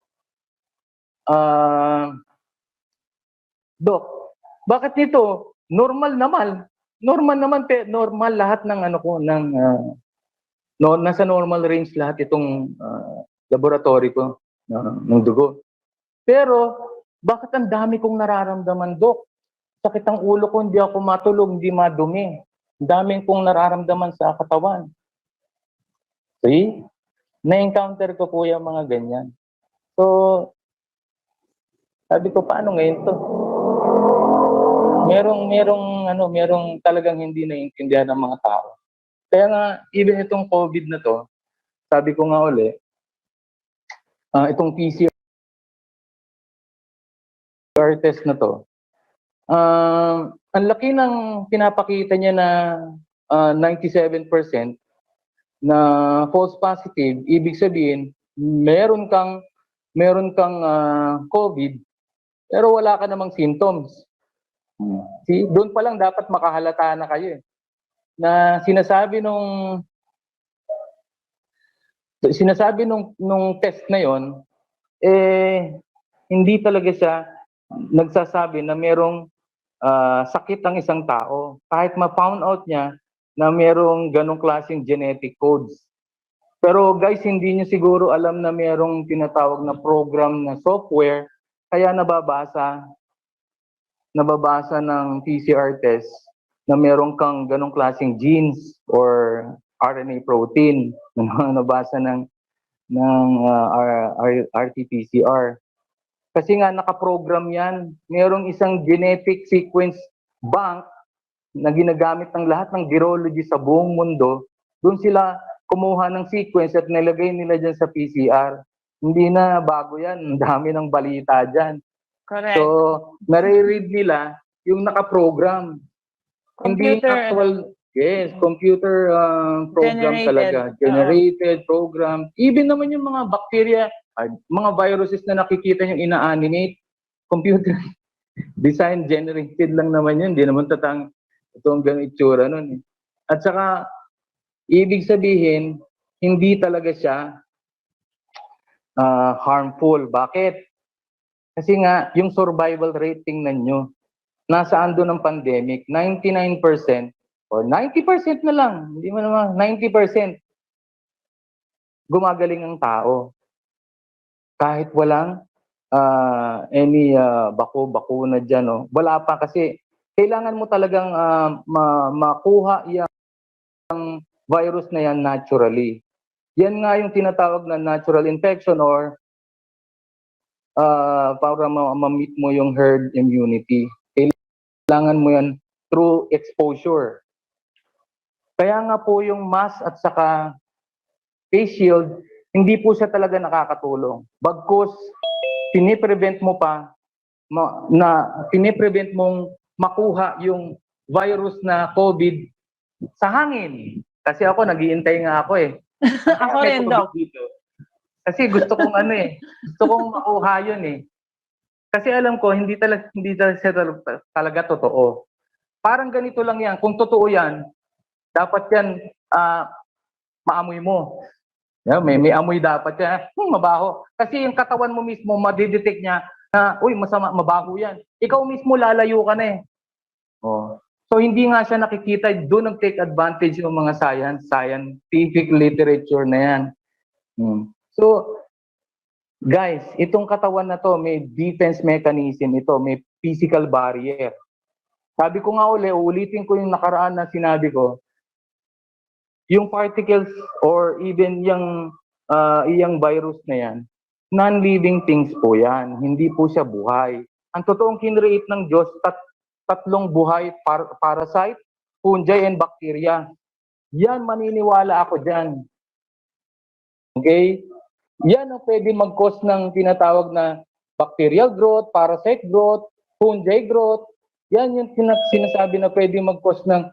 Dok, bakit nito? Normal naman lahat ng ano ko, nasa normal range lahat itong laboratory ko ng dugo. Pero, bakit ang dami kong nararamdaman, Dok? Sakit ang ulo ko, hindi ako matulog, hindi madumi. Ang dami kong nararamdaman sa katawan. See? Na-encounter ko po yung mga ganyan. So, sabi ko, paano ngayon to? Merong talagang hindi naiintindihan ng mga tao. Kaya nga, even itong COVID na to, sabi ko nga uli, itong PCR test na to, ang laki ng pinapakita niya na 97% na false positive, ibig sabihin, meron kang COVID, pero wala ka namang symptoms. See, doon pa lang dapat makahalata na kayo eh. Na sinasabi nung test na yon, hindi talaga siya nagsasabi na merong sakit ang isang tao. Kahit ma-found out niya na merong ganong klaseng genetic codes. Pero guys, hindi niyo siguro alam na merong tinatawag na program na software, kaya nababasa ng PCR test na merong kang ganong klaseng genes or RNA protein na nabasa ng RT-PCR. Kasi nga nakaprogram yan. Merong isang genetic sequence bank na ginagamit ng lahat ng virology sa buong mundo. Doon sila kumuha ng sequence at nilagay nila dyan sa PCR. Hindi na bago yan. Ang dami ng balita dyan. Correct. So, nare-read nila yung nakaprogram. Hindi Computer, actual, yes, computer program Generated. talaga. Generated program. Even naman yung mga bacteria, mga viruses na nakikita yung ina-animate, computer design generated lang naman yun. Hindi naman itong ganang itsura nun. Eh. At saka, ibig sabihin, hindi talaga siya harmful. Bakit? Kasi nga, yung survival rate, tingnan nyo, nasaan doon ang pandemic, 99% or 90% na lang, hindi mo naman, 90% gumagaling ang tao. Kahit walang any bakuna dyan. No? Wala pa kasi kailangan mo talagang makuha yung virus na yan naturally. Yan nga yung tinatawag na natural infection or para ma-meet mo yung herd immunity. Kailangan mo yan through exposure. Kaya nga po yung mask at saka face shield, hindi po siya talaga nakakatulong. Bagkus, piniprevent mo pa piniprevent mong makuha yung virus na COVID sa hangin. Kasi ako, nag-iintay nga ako eh. Ako rin, Doc. Kasi gusto kong gusto kong makuha yun eh. Kasi alam ko, hindi talaga siya talaga totoo. Parang ganito lang yan. Kung totoo yan, dapat yan maamoy mo. Yeah, may amoy dapat yan. Mabaho. Kasi yung katawan mo mismo, madidetect niya na, uy, masama, mabaho yan. Ikaw mismo lalayo ka na eh. Oh. So hindi nga siya nakikita, doon nag-take advantage ng mga scientific literature na yan. So, guys, itong katawan na to, may defense mechanism ito, may physical barrier. Sabi ko nga ulitin ko yung nakaraan na sinabi ko, yung particles or even yung iyang virus na yan, non-living things po yan. Hindi po siya buhay. Ang totoong kinreate ng Diyos, tatlong buhay, parasite, fungi, and bacteria. Yan, maniniwala ako dyan. Okay? Yan ang pwede mag-cause ng tinatawag na bacterial growth, parasite growth, fungi growth. Yan yung sinasabi na pwede mag-cause ng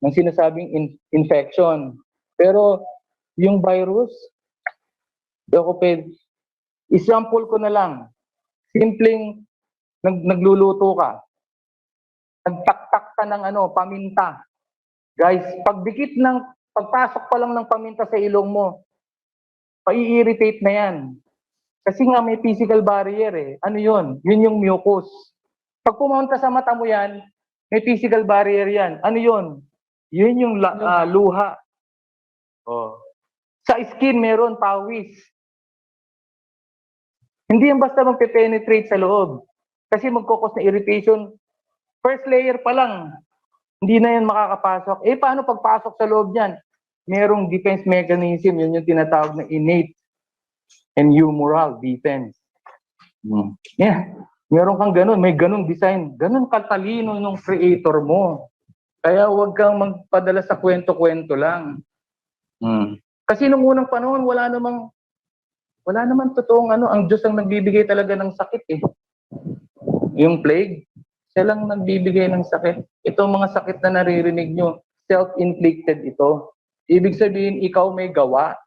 sinasabing infection. Pero yung virus, i-sample ko na lang. Simpleng nagluluto ka. Nagtaktak ka ng paminta. Guys, pagpasok pa lang ng paminta sa ilong mo, pai-irritate na yan. Kasi nga may physical barrier eh. Ano yun? Yun yung mucus. Pag pumunta sa mata mo yan, may physical barrier yan. Ano yun? Yun yung luha. Oh. Sa skin, meron pawis. Hindi yan basta magpe-penetrate sa loob. Kasi magkukos na irritation. First layer pa lang, hindi na yan makakapasok. Eh, paano pagpasok sa loob niyan? Merong defense mechanism, yun yung tinatawag na innate and humoral defense. Yeah. Meron kang ganun, may ganung design. Ganun katalino ng creator mo. Kaya huwag kang magpadala sa kwento-kwento lang. Kasi nung unang panahon, wala naman totoong ang Diyos ang nagbibigay talaga ng sakit eh. Yung plague, siya lang nagbibigay ng sakit. Itong mga sakit na naririnig nyo, self-inflicted ito. Ibig sabihin, ikaw may gawa.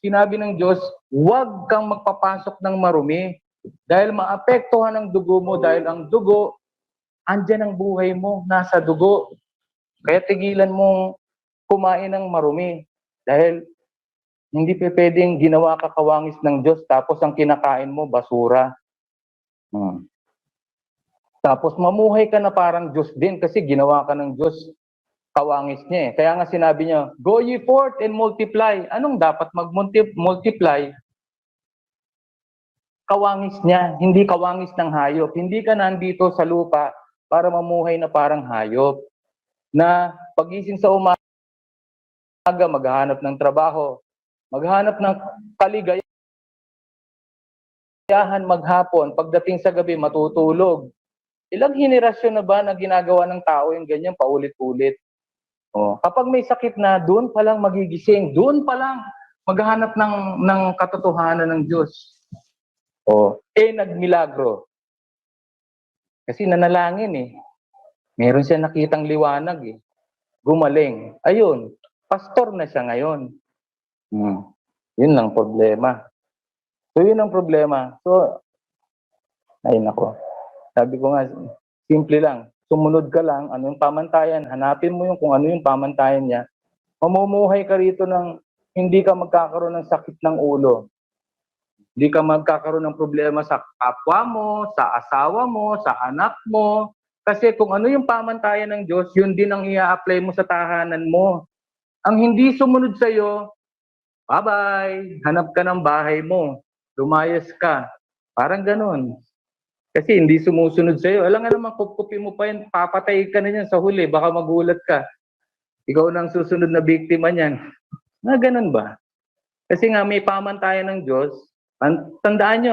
Sinabi ng Diyos, huwag kang magpapasok ng marumi dahil maapektuhan ang dugo mo dahil ang dugo, andyan ang buhay mo, nasa dugo. Kaya tigilan mong kumain ng marumi dahil hindi pwedeng ginawa ka kawangis ng Diyos tapos ang kinakain mo, basura. Tapos mamuhay ka na parang Diyos din kasi ginawa ka ng Diyos kawangis niya eh. Kaya nga sinabi niya, go ye forth and multiply. Anong dapat mag-multiply? Kawangis niya, hindi kawangis ng hayop. Hindi ka nandito sa lupa para mamuhay na parang hayop. Na pagising sa umaga, maghahanap ng trabaho, maghanap ng kaligayahan maghapon, pagdating sa gabi matutulog. Ilang henerasyon na ba na ginagawa ng tao yung ganyan paulit-ulit? Kapag may sakit na, doon pa lang magigising, doon pa lang maghahanap ng katotohanan ng Diyos. Nagmilagro. Kasi nanalangin eh. Meron siya nakitang liwanag eh. Gumaling. Ayun, pastor na siya ngayon. Yun lang problema. So yun ang problema. So, ay nako. Sabi ko nga, simple lang. Sumunod ka lang, ano yung pamantayan, hanapin mo kung ano yung pamantayan niya. Mamumuhay ka rito ng hindi ka magkakaroon ng sakit ng ulo. Hindi ka magkakaroon ng problema sa kapwa mo, sa asawa mo, sa anak mo. Kasi kung ano yung pamantayan ng Diyos, yun din ang i-apply mo sa tahanan mo. Ang hindi sumunod sa'yo, bye-bye, hanap ka ng bahay mo, lumayas ka. Parang ganun. Kasi hindi sumusunod sa'yo. Alam nga naman, kupkupin mo pa yan, papatay ka na yan sa huli, baka magulat ka. Ikaw na ang susunod na biktima niyan. Ganun ba? Kasi nga may pamantayan ng Diyos. Tandaan nyo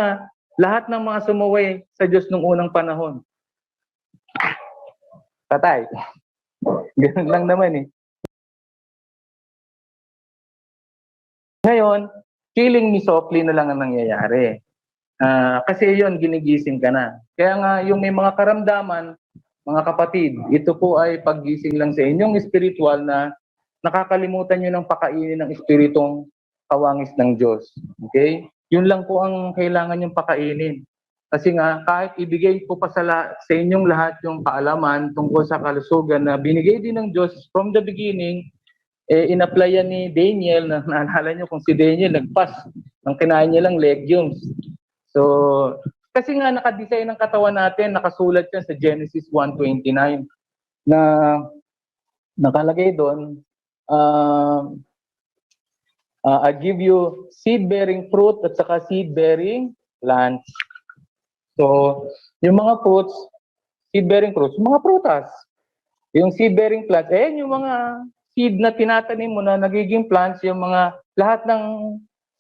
lahat ng mga sumuway sa Diyos nung unang panahon. Patay. Ganun lang naman eh. Ngayon, killing me softly na lang ang nangyayari. Kasi yun, ginigising ka na. Kaya nga, yung may mga karamdaman, mga kapatid, ito po ay paggising lang sa inyong spiritual na nakakalimutan nyo ng pakainin ng espiritong kawangis ng Diyos. Okay? Yun lang po ang kailangan yung pakainin. Kasi nga, kahit ibigay ko pa sa inyong lahat yung kaalaman tungkol sa kalusugan na binigay din ng Diyos from the beginning, in-applyan ni Daniel, na naalala nyo kung si Daniel nagpas, ang kinain niya lang legumes. So, kasi nga nakadesign ng katawan natin, nakasulat yan sa Genesis 1:29 na nakalagay doon, I give you seed-bearing fruit at saka seed-bearing plants. So, yung mga fruits, seed-bearing fruits, mga prutas. Yung seed-bearing plants, yung mga seed na tinatanim mo na nagiging plants, yung mga lahat ng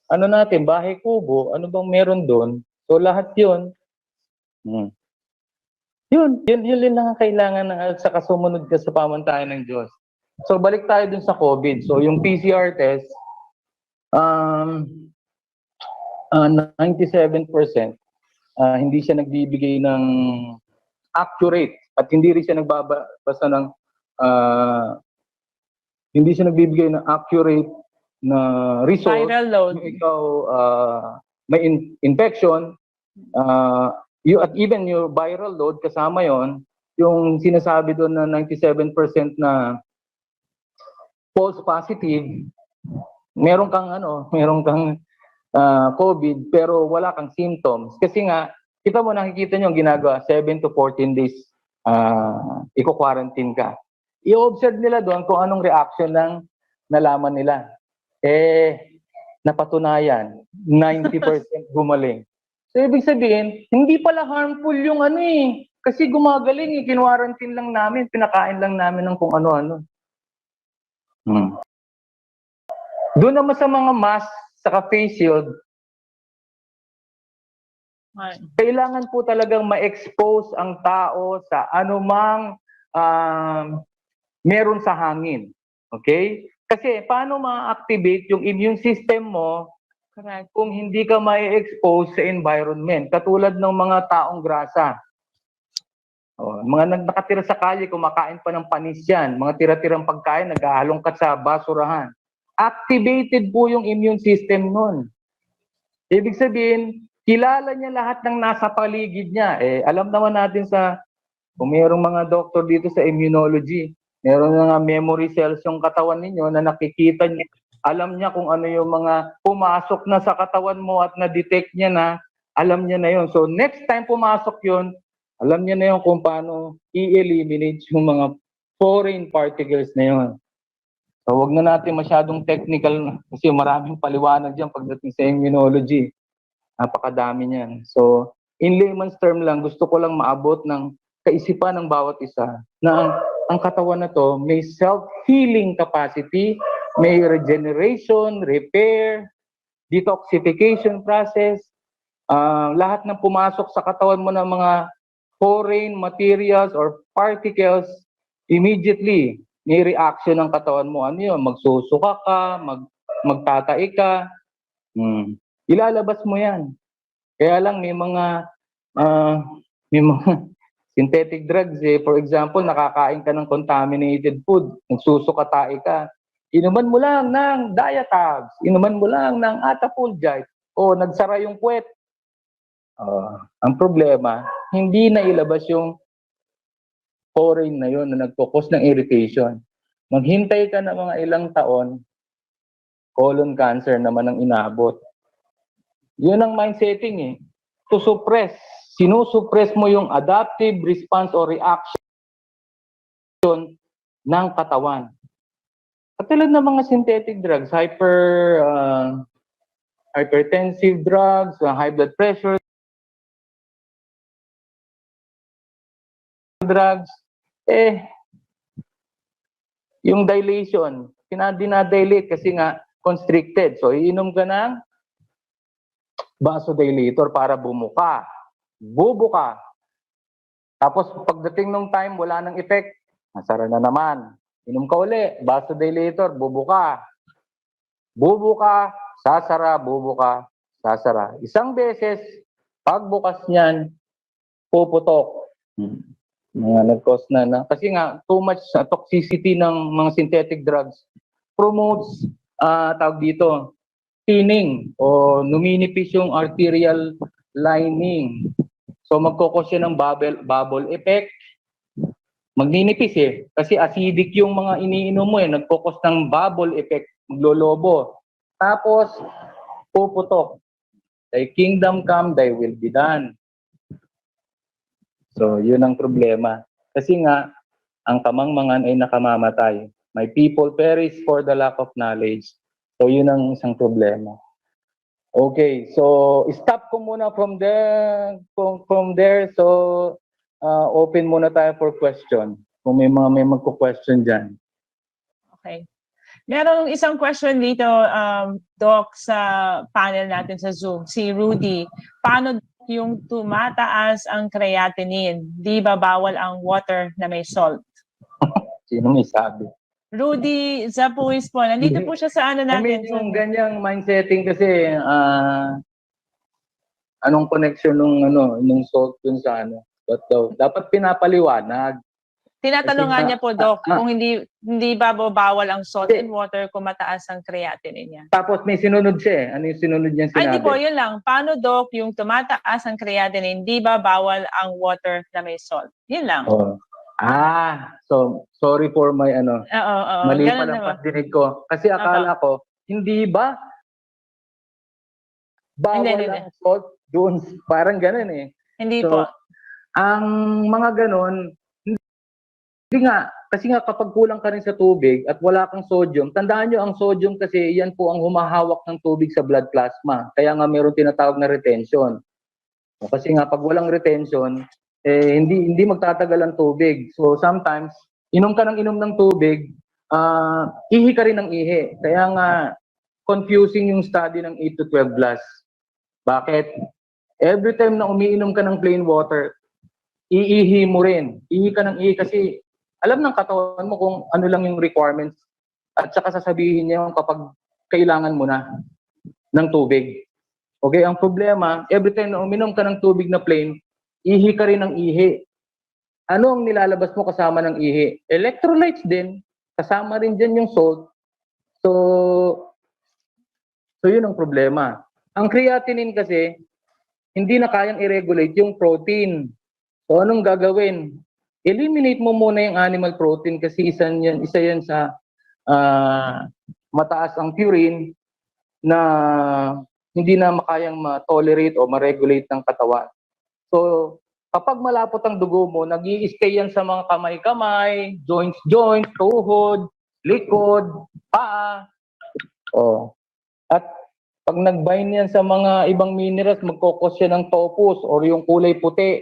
ano natin, bahay kubo, ano bang meron doon? So lahat yun, yun lang ang kailangan sa kasumunod ka sa pamantayan ng Diyos. So balik tayo dun sa COVID. So yung PCR test, 97%, hindi siya nagbibigay ng accurate at hindi rin siya nagbabasa ng hindi siya nagbibigay ng accurate na result. Viral load. Kung ikaw may infection, at even your viral load kasama yon, yung sinasabi doon na 97% na false positive, meron kang COVID pero wala kang symptoms. Kasi nga, kita mo, nakikita nyo ang ginagawa, 7 to 14 days i-quarantine ka. I-observe nila doon kung anong reaction ng nalaman nila. Napatunayan, 90% gumaling. So, ibig sabihin, hindi pala harmful yung kasi gumagaling kinwarantin lang namin, pinakain lang namin ng kung ano-ano. Doon naman sa mga mask, saka face shield, kailangan po talagang ma-expose ang tao sa anumang meron sa hangin. Okay? Kasi paano ma-activate yung immune system mo kung hindi ka ma-expose sa environment? Katulad ng mga taong grasa. Mga nakatira sa kalye, kumakain pa ng panis yan. Mga tira-tirang pagkain, nag-aalongkat sa basurahan. Activated po yung immune system nun. Ibig sabihin, kilala niya lahat ng nasa paligid niya. Alam naman natin kung mayroong mga doktor dito sa immunology, meron nga memory cells yung katawan ninyo na nakikita niya. Alam niya kung ano yung mga pumasok na sa katawan mo at na-detect niya na, alam niya na yun. So next time pumasok yun, alam niya na yun kung paano i-eliminate yung mga foreign particles na yun. So wag na natin masyadong technical kasi maraming paliwanag dyan pagdating sa immunology. Napakadami niyan. So in layman's term lang, gusto ko lang maabot ng kaisipan ng bawat isa na ang katawan na to may self-healing capacity, may regeneration, repair, detoxification process. Lahat ng pumasok sa katawan mo ng mga foreign materials or particles, immediately may reaction ng katawan mo. Ano yun? Magsusuka ka, magtatai ka. Ilalabas mo yan. Kaya lang may mga synthetic drugs. For example, nakakain ka ng contaminated food, nagsusuka-tai ka. Inuman mo lang ng Diatabs, inuman mo lang ng Atapulgite, o nagsara yung puwet. Ang problema, hindi na ilabas yung foreign na yun na nagpo-cause ng irritation. Maghintay ka na mga ilang taon, colon cancer naman ang inabot. Yun ang mind setting to suppress. Sinusuppress mo yung adaptive response or reaction ng katawan. Katulad ng mga synthetic drugs, hypertensive drugs, high blood pressure drugs, yung dilation, dinadilate kasi nga constricted. So, iinom ka ng vasodilator para bumuka. Bubuka. Tapos, pagdating ng time, wala nang effect, nasara na naman. Inom ka uli, vasodilator, bubuka. Bubuka, sasara, bubuka, sasara. Isang beses, pagbukas niyan, puputok. Mga nag-cause na. Kasi nga, too much toxicity ng mga synthetic drugs promotes, tawag dito, thinning o numinipis yung arterial lining. So, magkukos siya ng bubble effect. Magninipis kasi acidic yung mga iniinom mo nagkukos ng bubble effect, maglolobo. Tapos, puputok. Thy kingdom come, thy will be done. So, yun ang problema. Kasi nga, ang kamangmangan ay nakamamatay. My people perish for the lack of knowledge. So, yun ang isang problema. Okay, so stop ko muna from there. So, open muna tayo for question. Kung may magko-question dyan. Okay. Merong isang question dito, Doc, sa panel natin sa Zoom. Si Rudy, paano yung tumataas ang creatinine? Di ba bawal ang water na may salt? Sino may sabi? Rudy Zapuis po. Nandito po siya sa ano I natin. mean, yung ganyang mindsetting kasi, anong connection nung salt dun sa ano? Dapat pinapaliwanag. Tinatanong nga Kasi niya po, Doc, ah, kung hindi ba bawal ang salt Hindi. and water kung mataas ang creatinine niya. Tapos may sinunod siya eh. Ano yung sinunod niyang Ay, di po, sinabi? yun lang. Paano, Doc, yung tumataas ang creatinine, di ba bawal ang water na may salt? Yun lang. Oh. So sorry for my Oo, mali ganun pa lang naman. pagdinig ko. Kasi akala ko, hindi ba bawal Hindi. ang salt doon? Parang ganun eh. Hindi So, po. ang mga ganun, hindi nga, kasi nga kapag kulang ka rin sa tubig at wala kang sodium, tandaan nyo ang sodium kasi yan po ang humahawak ng tubig sa blood plasma. Kaya nga mayroon tinatawag na retention. Kasi nga pag walang retention, hindi magtatagal ang tubig. So sometimes, inom ka ng tubig, ihi ka rin ng ihi. Kaya nga, confusing yung study ng 8 to 12 glass. Bakit? Every time na umiinom ka ng plain water, iihi mo rin. Ihi ka ng ihi kasi alam ng katawan mo kung ano lang yung requirements at saka sasabihin niya yung kapag kailangan mo na ng tubig. Okay, ang problema, every time na uminom ka ng tubig na plain, ihi ka rin ng ihi. Ano ang nilalabas mo kasama ng ihi? Electrolytes din, kasama rin dyan yung salt. So yun ang problema. Ang creatinine kasi, hindi na kayang i-regulate yung protein. So anong gagawin? Eliminate mo muna yung animal protein kasi isa yan sa mataas ang purine na hindi na makayang ma-tolerate o ma-regulate ng katawan. So, kapag malapot ang dugo mo, nag-i-stay yan sa mga kamay-kamay, joints, tuhod, likod, paa. At pag nag-bind yan sa mga ibang minerals, magkokos yan ng topus or yung kulay puti,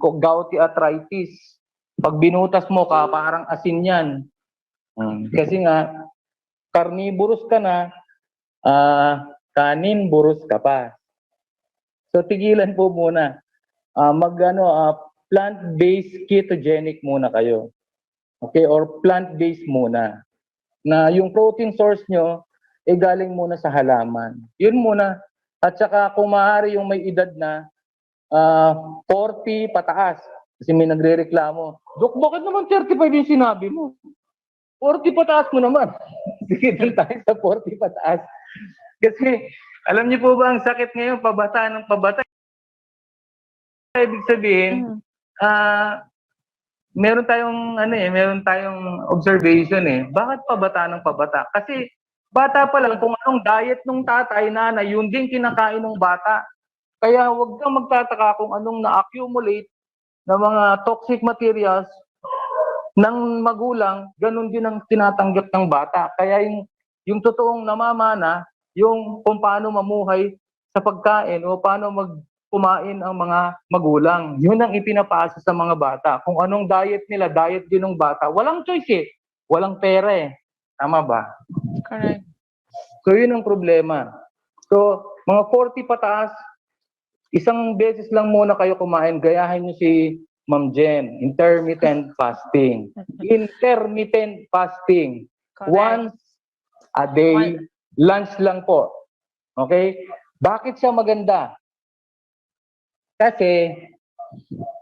gouty arthritis. Pag binutas mo ka, parang asin yan. Kasi nga, carnivorous ka na, kanin-burus ka pa. So tigilan po muna. Plant-based ketogenic muna kayo. Okay, or plant-based muna. Na yung protein source nyo galing muna sa halaman. Yun muna. At saka kung maaari yung may edad na 40 pataas. Kasi may nagrereklamo. Dok, bakit naman 35 yung sinabi mo? 40 pataas mo naman. Sige, dun tayo sa 40 pataas. Kasi, alam niyo po ba ang sakit ngayon, pabata ng pabata? Ibig sabihin, meron tayong observation eh. Bakit pabata ng pabata? Kasi, bata pa lang, kung anong diet ng tatay, nanay, yun din kinakain ng bata. Kaya huwag kang magtataka kung anong na-accumulate na mga toxic materials ng magulang, ganun din ang tinatanggap ng bata. Kaya yung totoong namamana, yung kung paano mamuhay sa pagkain o paano kumain ang mga magulang. Yun ang ipinapasa sa mga bata. Kung anong diet nila, diet din ng bata. Walang choice eh. Walang pera eh. Tama ba? Correct. So yun ang problema. So mga 40 pataas, isang beses lang muna kayo kumain. Gayahin nyo si Ma'am Jen, intermittent fasting. Intermittent fasting. Correct. Once a day, lunch lang po. Okay? Bakit siya maganda? Kasi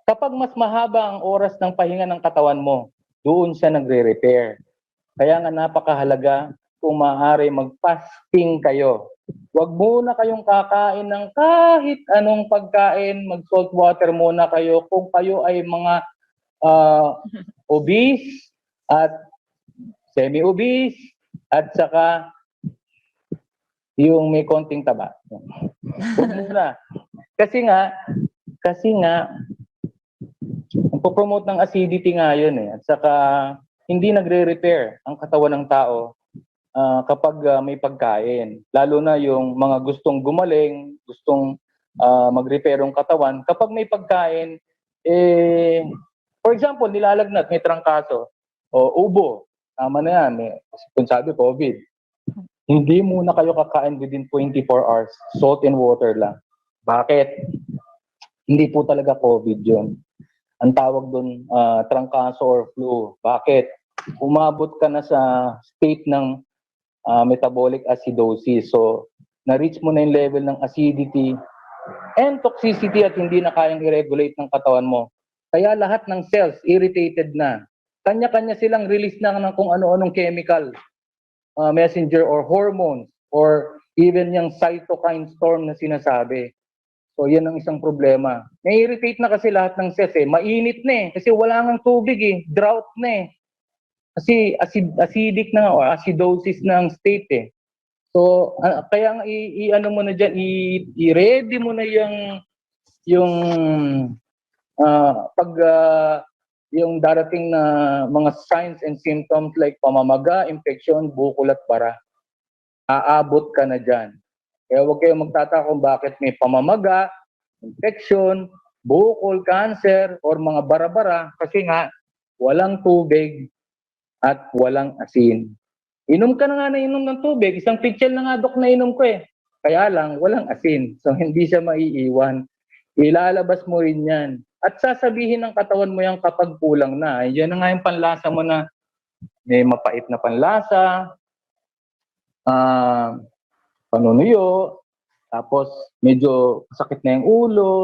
kapag mas mahaba ang oras ng pahinga ng katawan mo, doon siya nagre-repair. Kaya nga napakahalaga kung maaari mag-fasting kayo. Huwag muna kayong kakain ng kahit anong pagkain, mag-salt water muna kayo kung kayo ay mga obese at semi-obese at saka yung may konting taba. Huwag muna. Kasi nga, nagpo-promote ng acidity nga yun eh. At saka hindi nagre-repair ang katawan ng tao kapag may pagkain. Lalo na yung mga gustong gumaling, gustong mag-repair ang katawan. Kapag may pagkain, for example, nilalagnat, may trangkaso, o ubo. Tama na yan. Kung sabi, COVID. Hindi muna kayo kakain within 24 hours. Salt and water lang. Bakit? Hindi po talaga COVID yun. Ang tawag doon, trangkaso or flu. Bakit? Umabot ka na sa state ng metabolic acidosis. So, na-reach mo na yung level ng acidity and toxicity at hindi na kayang i-regulate ng katawan mo. Kaya lahat ng cells irritated na. Kanya-kanya silang release na ng kung ano-anong chemical, messenger or hormones or even yung cytokine storm na sinasabi. So, yan ang isang problema. Na-irritate na kasi lahat ng cells eh. Mainit na eh. Kasi wala nang tubig eh. Drought na eh. Kasi acidic na o acidosis na ang state eh. So, kaya i-ano mo na dyan, i-ready mo na yung yung darating na mga signs and symptoms like pamamaga, infection, bukol at bara. Aabot ka na dyan. Kaya huwag kayong magtataka kung bakit may pamamaga, infection, bukol, cancer, or mga bara-bara kasi nga walang tubig at walang asin. Inom ka na nga na inom ng tubig. Isang pitchel na nga dok na inom ko eh. Kaya lang, walang asin. So hindi siya maiiwan. Ilalabas mo rin yan. At sasabihin ng katawan mo yan kapag kulang na. Yan na nga yung panlasa mo na may mapait na panlasa, panunuyo, tapos medyo sakit na yung ulo,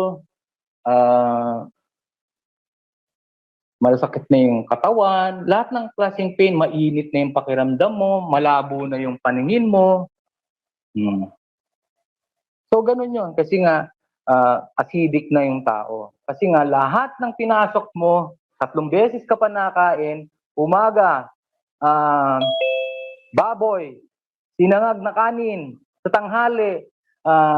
malasakit na yung katawan, lahat ng klaseng pain, mainit na yung pakiramdam mo, malabo na yung paningin mo. So ganun yun, kasi nga acidic na yung tao. Kasi nga lahat ng pinasok mo, 3 beses ka pa nakain, umaga, baboy, sinangag na kanin, sa tanghali,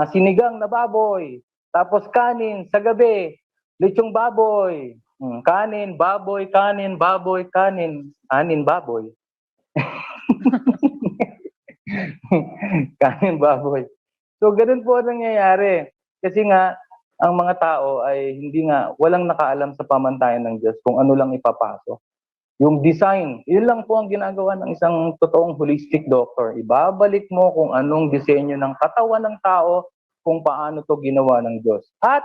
sinigang na baboy, tapos kanin, sa gabi, lechong baboy, kanin, baboy, kanin, baboy, kanin, baboy. Kanin, baboy. So, ganun po ang nangyayari. Kasi nga, ang mga tao ay hindi nga, walang nakaalam sa pamantayan ng Diyos kung ano lang ipapasok. Yung design, yun lang po ang ginagawa ng isang totoong holistic doctor. Ibabalik mo kung anong disenyo ng katawan ng tao, kung paano to ginawa ng Diyos. At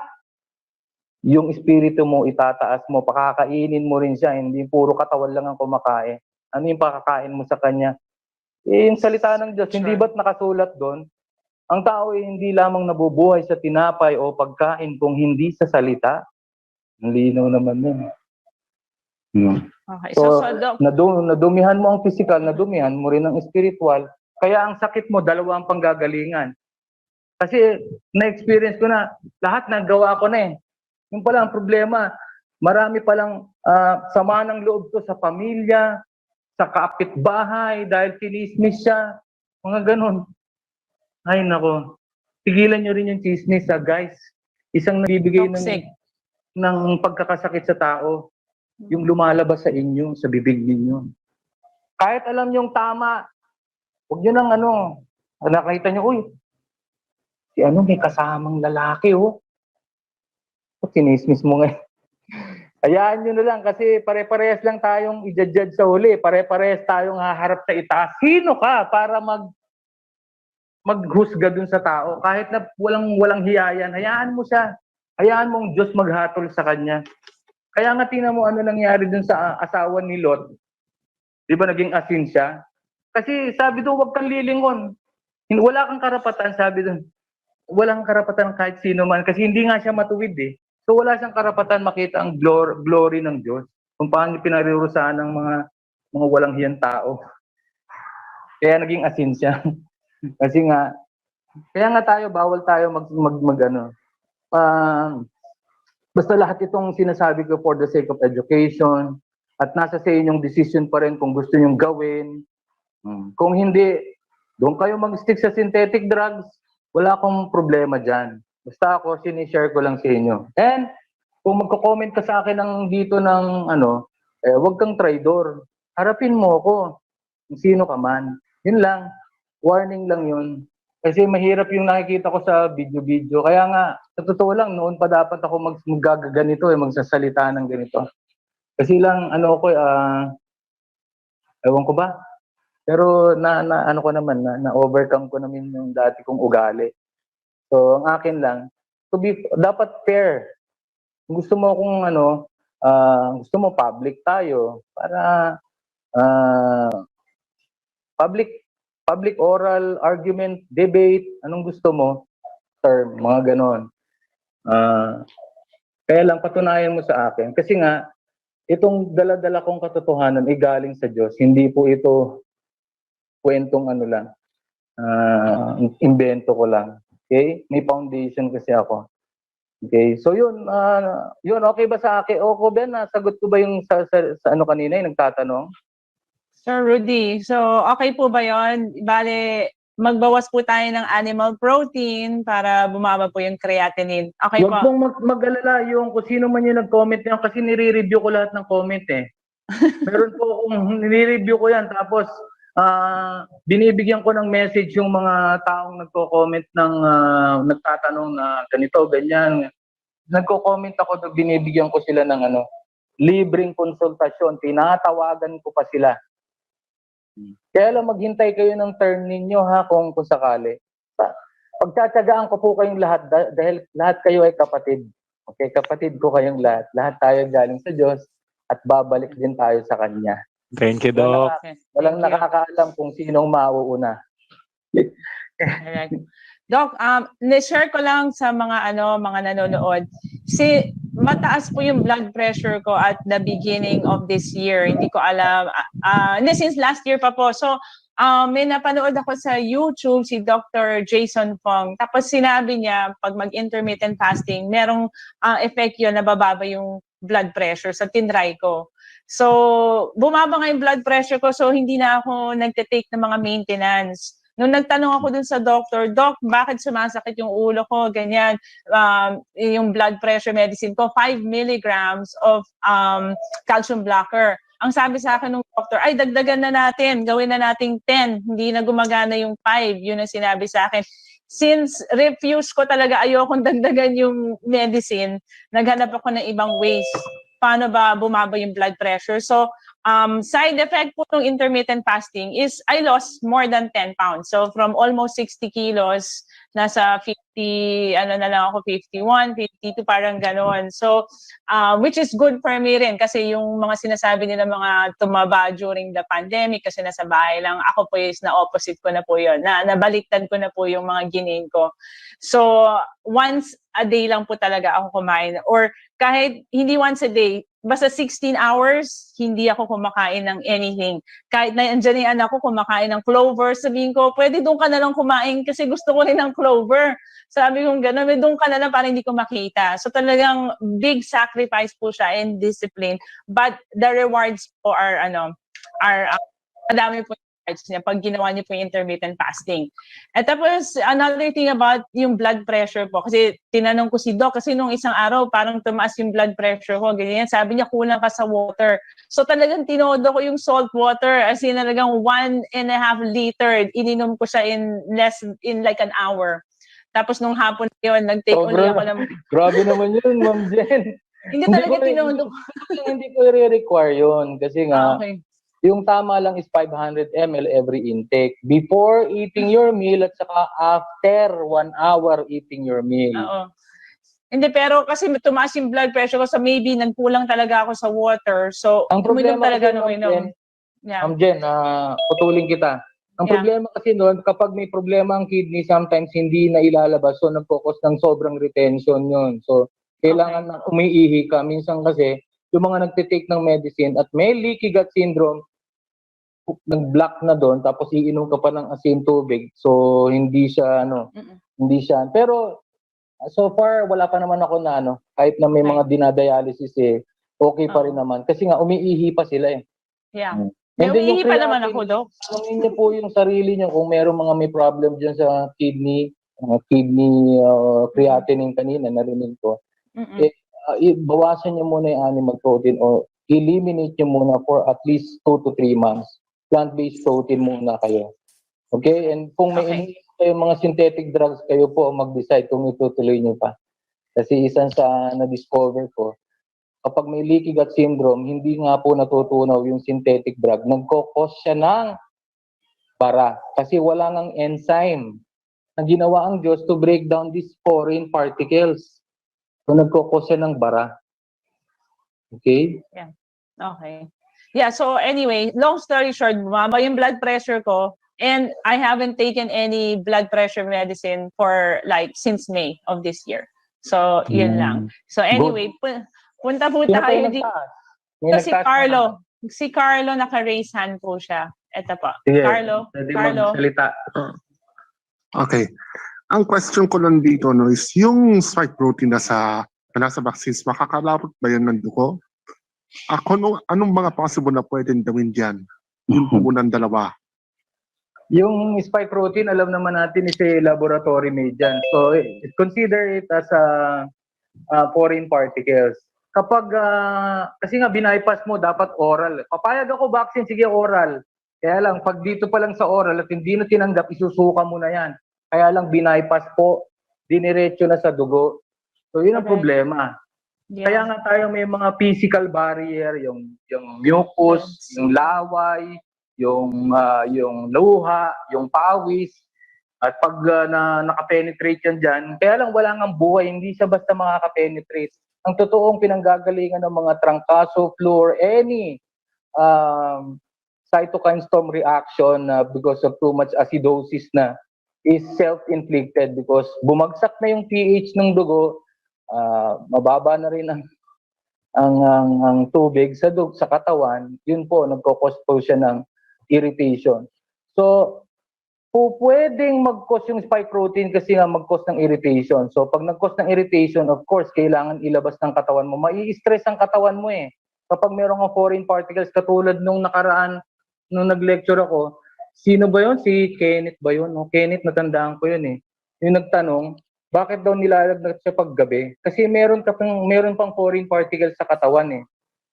yung espiritu mo, itataas mo, pakakainin mo rin siya, hindi puro katawan lang ang kumakain. Ano yung pakakain mo sa Kanya? Yung salita ng Diyos, hindi ba't nakasulat doon? Ang tao ay hindi lamang nabubuhay sa tinapay o pagkain kung hindi sa salita. Ang linaw naman yun. Okay. So, Doc, nadumihan mo ang physical, nadumihan mo rin ang spiritual. Kaya ang sakit mo, dalawa ang panggagalingan. Kasi na-experience ko na, lahat nagawa ko na eh. Yung pala ang problema, marami palang sama ng loob to sa pamilya, sa kapitbahay, dahil sinismis siya, mga ganun. Ay nako, tigilan nyo rin yung chismis guys. Isang nabibigay ng pagkakasakit sa tao, yung lumalabas sa inyo, sa bibig ninyo. Kahit alam nyo yung tama, huwag nyo nang nakita nyo, uy, si may kasamang lalaki sinismis mo nga. Hayaan nyo na lang kasi pare-parehas lang tayong i-judge sa huli. Pare-parehas tayong haharap sa itaas. Sino ka para maghusga dun sa tao? Kahit na walang hiyayan, hayaan mo siya. Hayaan mong Diyos maghatol sa kanya. Kaya nga tingnan mo ano nangyari dun sa asawa ni Lot. Di ba naging asin siya? Kasi sabi doon, huwag kang lilingon. Wala kang karapatan, sabi doon. Walang karapatan kahit sino man kasi hindi nga siya matuwid eh. So wala siyang karapatan makita ang glory ng Diyos. Kung paano pinarirusahan ng mga walang hiyang tao. Kaya naging asin siya. Kasi nga, kaya nga bawal tayo basta lahat itong sinasabi ko for the sake of education at nasa sa inyong decision pa rin kung gusto nyong gawin. Kung hindi, doon kayo mag-stick sa synthetic drugs, wala akong problema dyan. Basta ako, sinishare ko lang sa inyo. And kung magko-comment ka sa akin dito ng huwag kang traidor. Harapin mo ako. Kung sino ka man. Yun lang. Warning lang yun. Kasi mahirap yung nakikita ko sa video-video. Kaya nga, sa totoo lang, noon pa dapat ako magsasalita ng ganito. Kasi lang, Ewan ko ba? Pero ano ko naman, na-overcome ko naman yung dati kong ugali. So, ang akin lang, dapat fair. Kung gusto mo kung gusto mo public tayo para public oral argument, debate, anong gusto mo, term, mga ganon. Kaya lang patunayan mo sa akin. Kasi nga, itong dala-dala kong katotohanan ay galing sa Diyos. Hindi po ito kwentong invento ko lang. Okay? May foundation kasi ako. Okay? So yun, okay ba sa akin? O ko ba, nasagot ko ba yung sa ano kanina, yung nagtatanong? Sir Rudy, so okay po ba yon? Bale, magbawas po tayo ng animal protein para bumaba po yung creatinine. Okay Huwag po. pong mag-alala yung kung sino man yung nag-comment yan kasi nire-review ko lahat ng comment eh. Meron po akong nire-review ko yan tapos binibigyan ko ng message yung mga taong nagko-comment ng nagtatanong na ganito, ganyan. Nagko-comment ako, binibigyan ko sila ng libreng konsultasyon, tinatawagan ko pa sila. Kaya lang maghintay kayo ng turn ninyo ha kung sakali. Pagtsatsagaan ko po kayong lahat dahil lahat kayo ay kapatid. Okay, kapatid ko kayong lahat. Lahat tayo galing sa Diyos at babalik din tayo sa Kanya. Thank you, Doc. Walang nakakaalam kung sinong mauuna. Alright. Doc, share ko lang sa mga mga nanonood. Mataas po yung blood pressure ko at the beginning of this year. Hindi ko alam. Since last year pa po. So, may napanood ako sa YouTube si Dr. Jason Fong. Tapos sinabi niya, pag mag-intermittent fasting, merong effect yun, nabababa yung blood pressure. So, tinry ko. So, bumaba nga yung blood pressure ko. So, hindi na ako nagte-take ng mga maintenance. Nung nagtanong ako dun sa doctor, Doc, bakit sumasakit yung ulo ko? Ganyan, yung blood pressure medicine ko, 5 milligrams of calcium blocker. Ang sabi sa akin ng doctor, ay dagdagan na natin, gawin na nating 10, hindi na gumagana yung 5. Yun ang sinabi sa akin. Since refuse ko talaga, ayokong dagdagan yung medicine, naghanap ako ng ibang ways. Paano ba bumaba yung blood pressure? So, side effect po ng intermittent fasting is I lost more than 10 pounds. So, from almost 60 kilos, nasa 50, na lang ako, 51, 52, parang gano'n. So, which is good for me rin kasi yung mga sinasabi nila mga tumaba during the pandemic kasi nasa bahay lang, ako po is na-opposite ko na po yun. Nabaliktad ko na po yung mga ginain ko. So, once a day lang po talaga ako kumain or kahit hindi once a day, basta 16 hours, hindi ako kumakain ng anything. Kahit na andyan yung anak ko kumakain ng clover, sabihin ko, pwede doon ka na lang kumain kasi gusto ko rin ng clover. Sabi ko gano'n, may doon ka na lang para hindi ko makita. So talagang big sacrifice po siya and discipline. But the rewards po are madami po niya pag ginawa niyo po yung intermittent fasting. At tapos, another thing about yung blood pressure po, kasi tinanong ko si Doc, kasi nung isang araw, parang tumaas yung blood pressure ko, ganyan. Sabi niya, kulang ka sa water. So talagang tinodo ko yung salt water, as in talagang 1.5 liter, ininom ko siya in like an hour. Tapos nung hapon yun, nag-take only ako ng... Grabe naman yun, Ma'am Jen. Hindi talaga tinodo ko. Hindi ko i-require yun kasi nga, Okay. yung tama lang is 500 ml every intake. Before eating your meal at saka after 1 hour eating your meal. Oo. Hindi, pero kasi tumaas yung blood pressure ko, so maybe nagkulang talaga ako sa water. So, Ang problema talaga kasi, nung inom. Yeah. Ma'am Jen, putulin kita. Ang problema kasi noon, kapag may problema ang kidney, sometimes hindi na ilalabas. So, nag-focus ng sobrang retention yun. So, kailangan na umiihi ka. Minsan kasi, yung mga nagtitake ng medicine at may leaky gut syndrome, nag-block na doon, tapos iinom ka pa ng asin tubig. So, hindi siya, hindi siya. Pero, so far, wala pa naman ako na, kahit na may mga dinadialysis okay pa rin naman. Kasi nga, umiihi pa sila Yeah. May umiihi pa naman ako, Doc. Tanungin niyo po yung sarili niyo kung may problem dyan sa kidney, creatinine kanina, narinig ko. Bawasan niyo muna yung animal protein o eliminate niyo muna for at least 2 to 3 months. Plant-based protein muna kayo. Okay? And kung may iniisip kayo mga synthetic drugs, kayo po mag-decide kung itutuloy niyo pa. Kasi isang sa na-discover ko, kapag may leaky gut syndrome, hindi nga po natutunaw yung synthetic drug, nagkokos siya ng bara. Kasi wala ngang enzyme na ginawa ang Diyos to break down these foreign particles. So nagkokos siya ng bara. Okay? Okay. Yeah, so anyway, long story short, bumaba yung blood pressure ko and I haven't taken any blood pressure medicine for like since May of this year. So, yun lang. So anyway, punta po Sino pa tayo yung dito. nagtaas? May Si nagtaas na Carlo. ba? Si Carlo, naka-raise hand po siya. Ito po. Sige, Carlo. pwede Carlo. magsalita. Okay. Ang question ko lang dito no, is yung spike protein na nasa vaccines, makakalapot ba yan ng dugo? Anong mga possible na pwedeng gawin dyan? Yung unang dalawa. Yung spike protein, alam naman natin is a laboratory made dyan. So, consider it as foreign particles. Kapag, kasi nga binipass mo, dapat oral. Papayag ako vaccine, sige oral. Kaya lang, pag dito pa lang sa oral at hindi na tinanggap, isusuka mo na yan. Kaya lang, binipass po, diniretso na sa dugo. So, yun ang Okay. problema. Yeah. Kaya nga tayo may mga physical barrier, yung mucus, Yes. yung laway, yung luha, yung pawis. At pag nakapenetrate yan dyan, kaya lang wala ngang buhay, hindi siya basta makakapenetrate. Ang totoong pinanggagalingan ng mga trangkaso, flu, or any cytokine storm reaction because of too much acidosis na is self-inflicted because bumagsak na yung pH ng dugo, mababa na rin ang tubig sa katawan, yun po, nagkakos po siya ng irritation. So, pwedeng mag-cause yung spike protein kasi nga mag-cause ng irritation. So, pag nag-cause ng irritation, of course, kailangan ilabas ng katawan mo. Mai-stress ang katawan mo eh. Kapag meron kang foreign particles, katulad nung nakaraan, nung nag-lecture ako, sino ba yun? Si Kenneth ba yun? No? Kenneth, natandaan ko yun eh. Yung nagtanong, bakit daw nilalagnat siya paggabi? Kasi meron pang foreign particles sa katawan eh.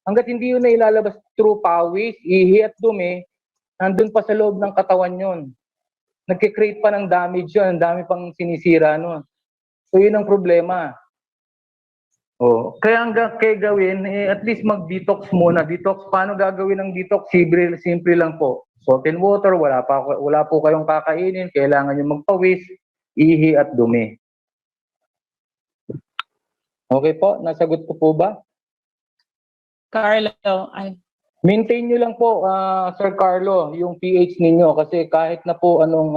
Hanggat hindi yun na ilalabas through pawis, ihi at dumi, nandun pa sa loob ng katawan yun. Nagkikreate pa ng damage yun, ang dami pang sinisira nun. So yun ang problema. Kaya gawin, at least mag-detox muna. Detox, paano gagawin ng detox? Simple lang po. Salt and water, wala po kayong kakainin, kailangan nyo magpawis, ihi at dumi. Okay po, nasagot ko po ba? Carlo. Maintain nyo lang po, Sir Carlo, yung pH ninyo kasi kahit na po anong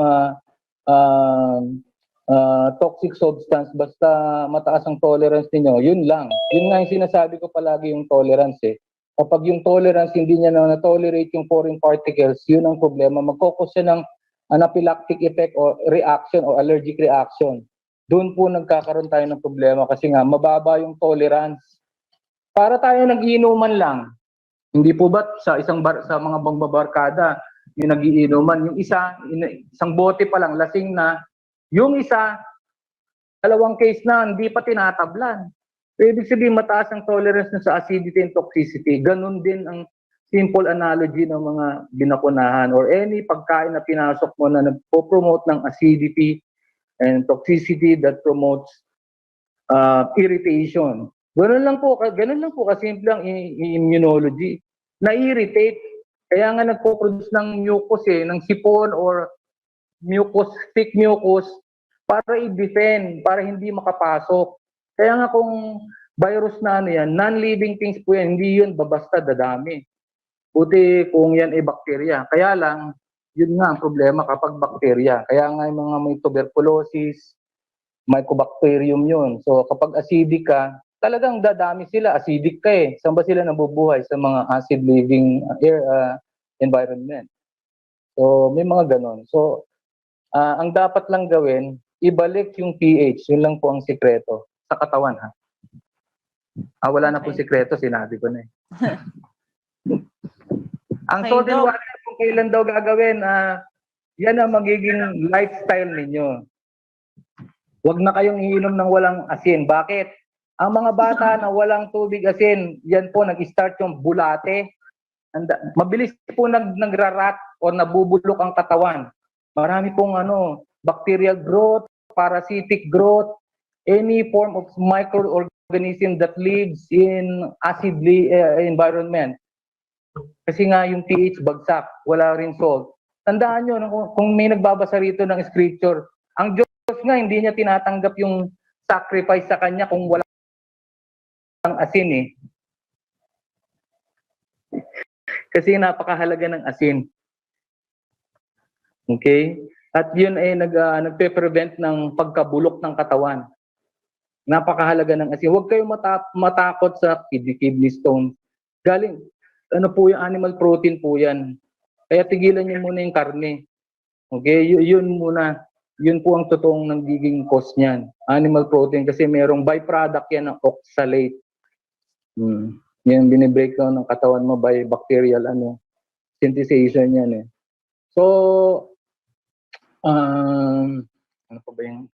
toxic substance, basta mataas ang tolerance ninyo, yun lang. Yun nga yung sinasabi ko palagi yung tolerance eh. Kapag yung tolerance hindi niya na-tolerate yung foreign particles, yun ang problema. Magkokos siya ng anaphylactic effect o reaction o allergic reaction. Doon po nagkakaroon tayo ng problema kasi nga mababa yung tolerance. Para tayo nag-iinuman lang. Hindi po ba sa mga bangbabarkada, yung nag-iinuman, yung isang bote pa lang, lasing na, yung isa, 2 case na, hindi pa tinatablan. So, ibig sabihin, mataas ang tolerance na sa acidity and toxicity. Ganun din ang simple analogy ng mga binakunahan or any pagkain na pinasok mo na nagpo-promote ng acidity and toxicity that promotes irritation. Ganun lang po kasimple ang immunology. Na-irritate. Kaya nga nagpo-produce ng mucus ng sipon or mucus, thick mucus, para i-defend, para hindi makapasok. Kaya nga kung virus na yan, non-living things po yan, hindi yun basta dadami. Buti kung yan ay bakterya. Kaya lang, yun nga ang problema kapag bakterya. Kaya nga yung mga may tuberculosis, mycobacterium yun. So kapag acidic ka, talagang dadami sila. Acidic ka eh. Saan ba sila nabubuhay? Sa mga acid living air environment. So may mga ganon. So ang dapat lang gawin, ibalik yung pH. Yun lang po ang sikreto sa katawan ha. Wala na po sikreto, sinabi ko na eh. Ang Okay, salt and Doc. water, kung kailan daw gagawin, yan ang magiging lifestyle ninyo. Huwag na kayong iinom ng walang asin. Bakit? Ang mga bata na walang tubig asin, yan po nag-start yung bulate. Mabilis po nagrarat o nabubulok ang katawan. Marami pong bacterial growth, parasitic growth, any form of microorganism organism that lives in acid environment. Kasi nga yung pH bagsak, wala rin salt. Tandaan nyo, kung may nagbabasa rito ng scripture, ang Diyos nga hindi niya tinatanggap yung sacrifice sa kanya kung wala asin eh. Kasi napakahalaga ng asin. Okay? At yun ay nagpe-prevent ng pagkabulok ng katawan. Napakahalaga ng asin. Huwag kayong matakot sa kidney stone. Galing, ano po yung animal protein po yan. Kaya tigilan niyo muna yung karne. Okay? Yun muna. Yun po ang totoong nagiging cause niyan. Animal protein kasi merong byproduct yan ng oxalate. Yan binibreak down ng katawan mo by bacterial synthesization yan eh. So, ano pa ba yung